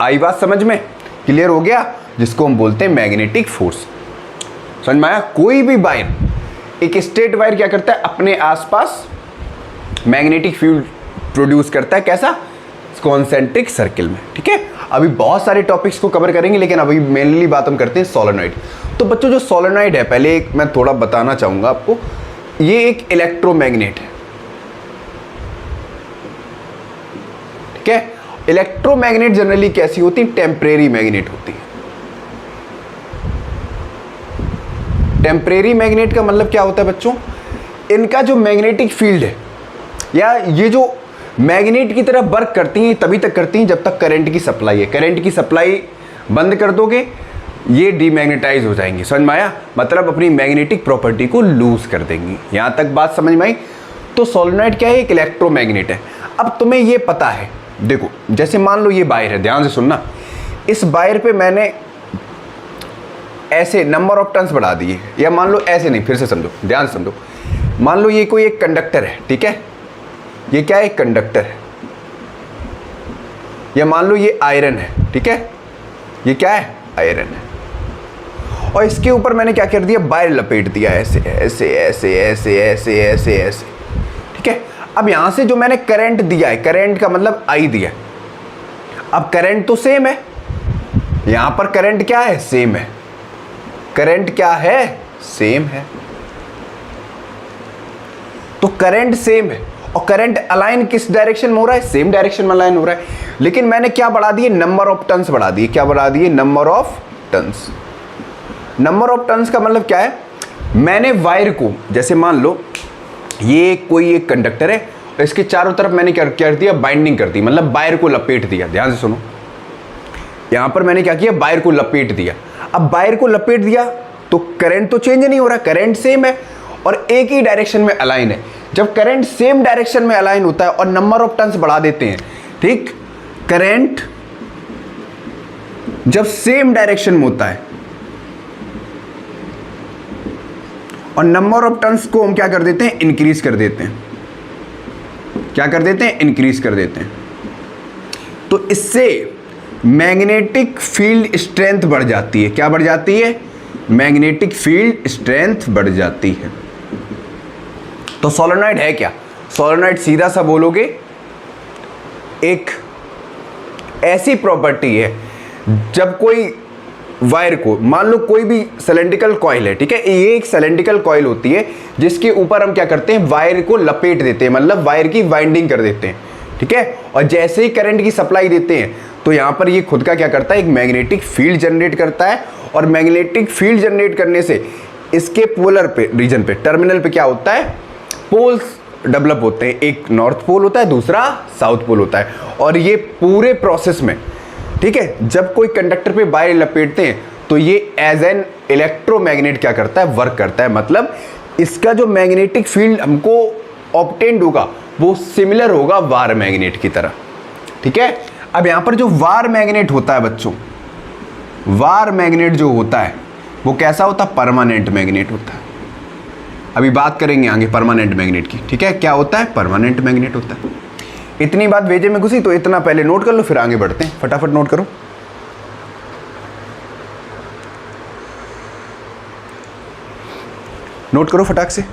आई बात समझ में, क्लियर हो गया, जिसको हम बोलते हैं मैग्नेटिक फोर्स। समझ में आया। कोई भी वायर, एक स्ट्रेट वायर क्या करता है, अपने आसपास मैग्नेटिक फील्ड प्रोड्यूस करता है। कैसा, कॉन्सेंट्रिक सर्किल में, ठीक है। अभी बहुत सारे टॉपिक्स को कवर करेंगे, लेकिन अभी मेनली बात हम करते हैं सोलेनॉइड। तो बच्चों जो सोलेनॉइड है, पहले एक मैं थोड़ा बताना चाहूंगा आपको, ये एक इलेक्ट्रोमैग्नेट है, ठीक है। इलेक्ट्रोमैग्नेट जनरली कैसी होती है, टेम्परेरी मैग्नेट होती है। टेम्परेरी मैग्नेट का मतलब क्या होता है बच्चों, इनका जो मैग्नेटिक फील्ड है, या ये जो मैग्नेट की तरह वर्क करती हैं, तभी तक करती हैं जब तक करंट की सप्लाई है। करंट की सप्लाई बंद कर दोगे, ये डीमैग्नेटाइज हो जाएंगी। समझ में आया, मतलब अपनी मैग्नेटिक प्रॉपर्टी को लूज कर देंगी। यहां तक बात समझ में आई। तो सोलेनॉइड क्या है, एक इलेक्ट्रोमैग्नेट है। अब तुम्हें ये पता है, देखो जैसे मान लो ये वायर है, ध्यान से सुनना, इस वायर पे मैंने ऐसे नंबर ऑफ टर्न्स बढ़ा दिए, या मान लो ऐसे नहीं, फिर से समझो, ध्यान से समझो। मान लो ये कोई एक कंडक्टर है, ठीक है, ये क्या है, एक कंडक्टर है। या मान लो ये आयरन है, ठीक है, ये क्या है, आयरन है। और इसके ऊपर मैंने क्या कर दिया, वायर लपेट दिया, ऐसे ऐसे ऐसे ऐसे ऐसे ऐसे ऐसे, ठीक है। अब यहां से जो मैंने करंट दिया है, करंट का मतलब आई दिया है। अब करंट तो सेम है, यहां पर करंट क्या है, सेम है। करंट क्या है, सेम है। तो करंट सेम है, और करंट अलाइन किस डायरेक्शन में हो रहा है, सेम डायरेक्शन में अलाइन हो रहा है। लेकिन मैंने क्या बढ़ा दिए, नंबर ऑफ टर्न्स बढ़ा दिए। क्या बढ़ा दिए, number of turns. Number of turns का मतलब क्या है, मैंने वायर को, जैसे मान लो ये कोई एक कंडक्टर है, और इसके चारों तरफ मैंने क्या कर दिया, बाइंडिंग कर दी, मतलब वायर को लपेट दिया। ध्यान से सुनो, यहां पर मैंने क्या किया, वायर को लपेट दिया। अब वायर को लपेट दिया तो करंट तो चेंज नहीं हो रहा, करंट सेम है और एक ही डायरेक्शन में अलाइन है। जब करंट सेम डायरेक्शन में अलाइन होता है और नंबर ऑफ टर्न्स बढ़ा देते हैं, ठीक, करंट जब सेम डायरेक्शन में होता है और नंबर ऑफ टर्न्स को हम क्या कर देते हैं, इंक्रीज कर देते हैं। क्या कर देते हैं, इंक्रीज कर देते हैं। तो इससे मैग्नेटिक फील्ड स्ट्रेंथ बढ़ जाती है। क्या बढ़ जाती है, मैग्नेटिक फील्ड स्ट्रेंथ बढ़ जाती है। तो सोलेनॉइड है क्या, सोलेनॉइड सीधा सा बोलोगे एक ऐसी प्रॉपर्टी है, जब कोई वायर को, मान लो कोई भी सिलेंड्रिकल कॉइल है, ठीक है, ये एक सिलेंड्रिकल कॉइल होती है जिसके ऊपर हम क्या करते हैं, वायर को लपेट देते हैं, मतलब वायर की वाइंडिंग कर देते हैं, ठीक है। और जैसे ही करंट की सप्लाई देते हैं तो यहां पर ये खुद का क्या करता है, एक मैग्नेटिक फील्ड जनरेट करता है। और मैग्नेटिक फील्ड जनरेट करने से इसके पोलर पे, रीजन पे, टर्मिनल पे क्या होता है, पोल्स डेवलप होते हैं। एक नॉर्थ पोल होता है, दूसरा साउथ पोल होता है। और ये पूरे प्रोसेस में, ठीक है, जब कोई कंडक्टर पे वायर लपेटते हैं तो ये एज एन इलेक्ट्रोमैग्नेट क्या करता है, वर्क करता है। मतलब इसका जो मैग्नेटिक फील्ड हमको ऑब्टेन्ड होगा वो सिमिलर होगा वार मैग्नेट की तरह, ठीक है। अब यहां पर जो वार मैग्नेट होता है बच्चों, वार मैग्नेट जो होता है वो कैसा होता है, परमानेंट मैग्नेट होता है। अभी बात करेंगे आगे परमानेंट मैग्नेट की, ठीक है। क्या होता है, परमानेंट मैग्नेट होता है। इतनी बात वेजे में घुसी तो इतना पहले नोट कर लो, फिर आगे बढ़ते हैं। फटाफट नोट करो, नोट करो फटाक से।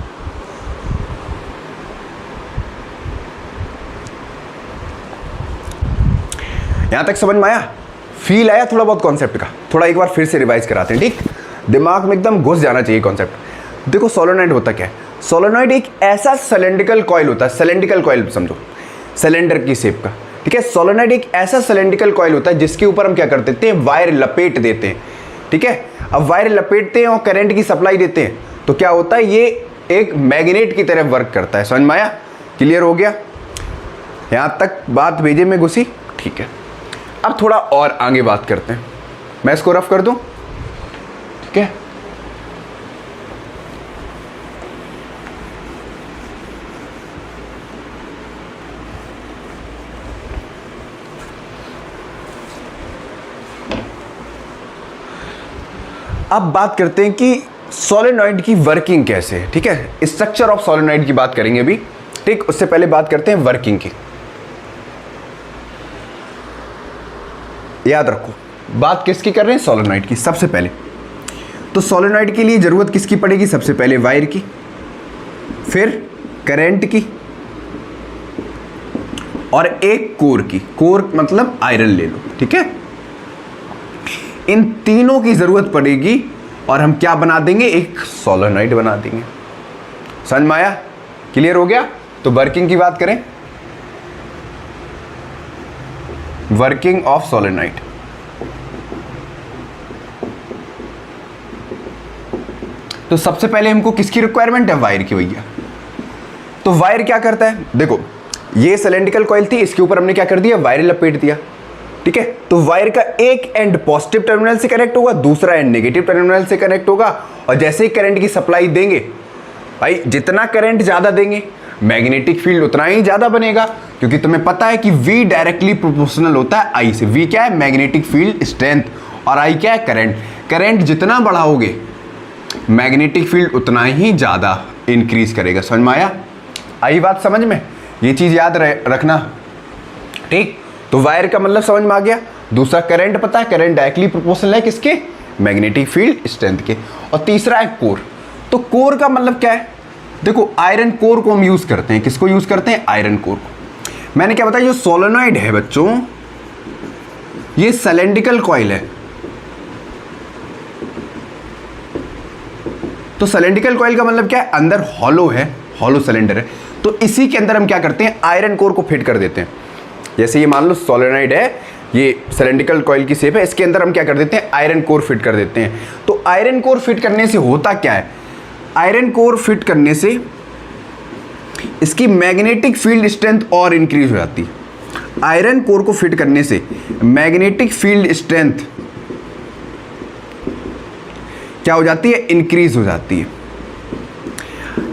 यहां तक समझ में आया, फील आया थोड़ा बहुत कॉन्सेप्ट का, थोड़ा एक बार फिर से रिवाइज कराते हैं, ठीक, दिमाग में एकदम घुस जाना चाहिए कॉन्सेप्ट। देखो सोलेनॉइड होता क्या है, सोलेनॉइड एक ऐसा सिलेंड्रिकल कॉइल होता है, सिलेंड्रिकल कॉइल समझो, सिलेंडर की शेप का, ठीक है। सोलेनॉइड एक ऐसा सिलेंड्रिकल कॉइल होता है जिसके ऊपर हम क्या कर देते हैं, वायर लपेट देते हैं, ठीक है। अब वायर लपेटते हैं और करंट की सप्लाई देते हैं तो क्या होता है, ये एक मैग्नेट की तरह वर्क करता है। समझ में आया? क्लियर हो गया? यहां तक बात भेजे में घुसी? ठीक है, अब थोड़ा और आगे बात करते हैं। मैं इसको रफ कर दूं, ठीक है? अब बात करते हैं कि सोलेनॉइड की वर्किंग कैसे है, ठीक है? स्ट्रक्चर ऑफ सोलेनॉइड की बात करेंगे अभी, ठीक? उससे पहले बात करते हैं वर्किंग की। याद रखो, बात किसकी कर रहे हैं? सोलेनॉइड की। सबसे पहले तो सोलेनॉइड के लिए जरूरत किसकी पड़ेगी? सबसे पहले वायर की, फिर करंट की, और एक कोर की। कोर मतलब आयरन ले लो, ठीक है? इन तीनों की जरूरत पड़ेगी और हम क्या बना देंगे? एक सोलेनॉइड बना देंगे। समझ में आया? क्लियर हो गया? तो वर्किंग की बात करें, वर्किंग ऑफ सोलेनॉइड। तो सबसे पहले हमको किसकी रिक्वायरमेंट है? वायर की भैया। तो वायर क्या करता है? देखो, ये सिलेंड्रिकल कॉइल थी, इसके ऊपर हमने क्या कर दिया? वायर लपेट दिया, ठीक है? तो वायर का एक एंड पॉजिटिव टर्मिनल से कनेक्ट होगा, दूसरा एंड नेगेटिव टर्मिनल से कनेक्ट होगा, और जैसे ही करंट की सप्लाई देंगे भाई, जितना करंट ज्यादा देंगे मैग्नेटिक फील्ड उतना ही ज्यादा बनेगा, क्योंकि तुम्हें पता है कि V डायरेक्टली प्रोपोर्शनल होता है I से। V क्या है? मैग्नेटिक फील्ड स्ट्रेंथ, और I क्या है? करंट। करंट जितना बढ़ाओगे मैग्नेटिक फील्ड उतना ही ज्यादा इंक्रीज करेगा। समझ में आया? आई बात समझ में? ये चीज याद रखना, ठीक? तो वायर का मतलब समझ में आ गया। दूसरा करंट पता है, करंट डायरेक्टली प्रोपोर्शनल है किसके? मैग्नेटिक फील्ड स्ट्रेंथ के। और तीसरा है कोर। तो कोर का मतलब क्या है? देखो, आयरन कोर को हम यूज करते हैं। किसको यूज करते हैं? आयरन कोर को। मैंने क्या बताया? जो सोलेनॉइड है बच्चों, ये सिलेंड्रिकल कॉइल है। तो सिलेंड्रिकल कॉइल का मतलब क्या है? अंदर हॉलो है, हॉलो सिलेंडर है। तो इसी के अंदर हम क्या करते हैं? आयरन कोर को फिट कर देते हैं। जैसे ये मान लो सोलेनॉइड है, ये सिलेंड्रिकल कॉइल की शेप है, इसके अंदर हम क्या कर देते हैं? आयरन कोर फिट कर देते हैं। तो आयरन कोर फिट करने से होता क्या है? आयरन कोर फिट करने से इसकी मैग्नेटिक फील्ड स्ट्रेंथ और इंक्रीज हो जाती है। आयरन कोर को फिट करने से मैग्नेटिक फील्ड स्ट्रेंथ क्या हो जाती है? इंक्रीज हो जाती है।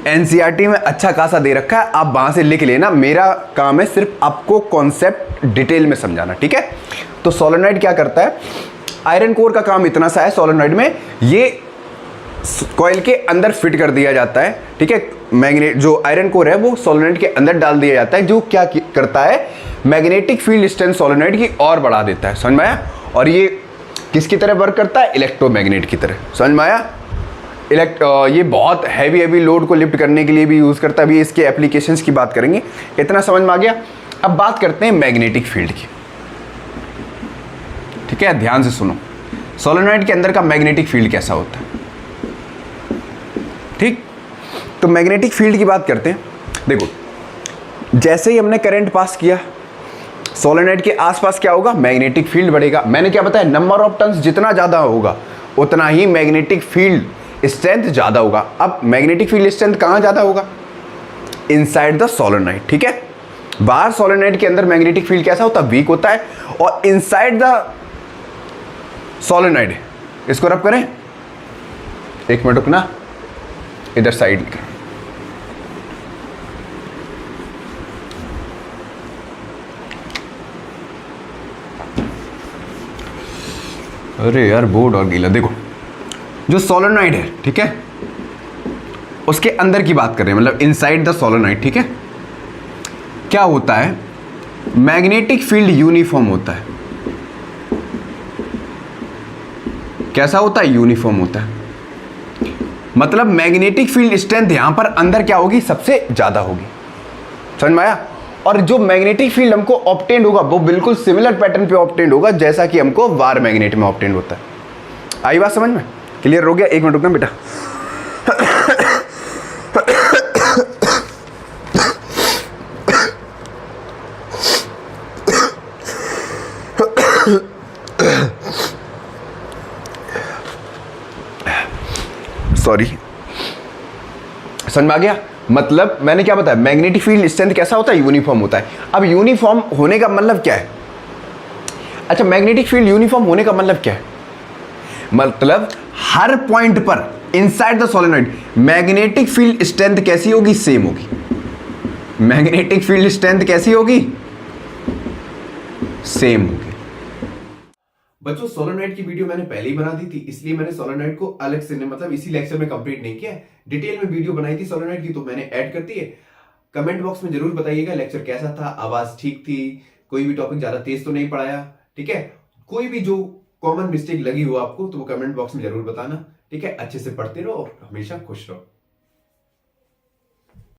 एनसीईआरटी में अच्छा खासा दे रखा है, आप वहां से लिख लेना। मेरा काम है सिर्फ आपको कॉन्सेप्ट डिटेल में समझाना, ठीक है? तो सोलेनॉइड क्या करता है? आयरन कोर का काम इतना सा है सोलेनॉइड में, ये कॉइल के अंदर फिट कर दिया जाता है, ठीक है? मैग्नेट जो आयरन कोर है वो सोलेनॉइड के अंदर डाल दिया जाता है, जो क्या करता है? मैग्नेटिक फील्ड स्ट्रेंथ सोलेनॉइड की और बढ़ा देता है। समझ में आया? और ये किसकी तरह वर्क करता है? इलेक्ट्रोमैग्नेट की तरह। समझ में आया? ये बहुत हैवी लोड को लिफ्ट करने के लिए भी यूज़ करता है। अभी इसके एप्लीकेशंस की बात करेंगे। इतना समझ में आ गया? अब बात करते हैं मैग्नेटिक फील्ड की, ठीक है? ध्यान से सुनो, सोलेनॉइड के अंदर का मैग्नेटिक फील्ड कैसा होता है, ठीक? तो मैग्नेटिक फील्ड की बात करते हैं। देखो, जैसे ही हमने करंट पास किया, सोलेनॉइड के आसपास क्या होगा? मैग्नेटिक फील्ड बढ़ेगा। मैंने क्या बताया? नंबर ऑफ टर्न्स जितना ज़्यादा होगा उतना ही मैग्नेटिक फील्ड स्ट्रेंथ ज़्यादा होगा। अब मैग्नेटिक फील्ड स्ट्रेंथ कहाँ ज़्यादा होगा? इनसाइड द सोलेनॉइड, ठीक है? बाहर सोलेनॉइड के अंदर मैग्नेटिक फील्ड कैसा होता है? वीक होता है। और इनसाइड द सोलेनॉइड, इसको रब करें, एक मिनट रुकना, इधर साइड लिख। अरे यार, बोर्ड और गीला। देखो, जो सोलेनॉइड है, ठीक है, उसके अंदर की बात कर रहे हैं, मतलब इनसाइड द सोलेनॉइड, ठीक है? क्या होता है? मैग्नेटिक फील्ड यूनिफॉर्म होता है। कैसा होता है? यूनिफॉर्म होता है। मतलब मैग्नेटिक फील्ड स्ट्रेंथ यहां पर अंदर क्या होगी? सबसे ज्यादा होगी। समझ में आया? और जो मैग्नेटिक फील्ड हमको ऑब्टेंड होगा वो बिल्कुल सिमिलर पैटर्न पे ऑब्टेंड होगा जैसा कि हमको वार मैग्नेट में ऑब्टेंड होता है। आई बात समझ में? क्लियर हो गया? एक मिनट रुकना बेटा। सॉरी। समझ में आ गया? मतलब मैंने क्या बताया, मैग्नेटिक फील्ड स्ट्रेंथ कैसा होता है, यूनिफॉर्म होता है। अब यूनिफॉर्म होने का मतलब क्या है? अच्छा, मैग्नेटिक फील्ड यूनिफॉर्म होने का मतलब क्या है? मतलब हर पॉइंट पर inside the solenoid magnetic field strength कैसी होगी, सेम होगी। मैग्नेटिक फील्ड स्ट्रेंथ कैसी होगी, सेम होगी। बच्चों सोलेनॉइड की वीडियो मैंने पहले ही बना दी थी, इसलिए मैंने सोलेनॉइड को अलग से मतलब इसी लेक्चर में कंप्लीट नहीं किया है। डिटेल में वीडियो बनाई थी सोलेनॉइड की, तो मैंने ऐड कर दी है। कमेंट बॉक्स में जरूर बताइएगा लेक्चर कैसा था, आवाज ठीक थी, कोई भी टॉपिक ज्यादा तेज तो नहीं पढ़ाया, ठीक है? कोई भी जो कॉमन मिस्टेक लगी हो आपको तो वो कमेंट बॉक्स में जरूर बताना, ठीक है? अच्छे से पढ़ते रहो और हमेशा खुश रहो।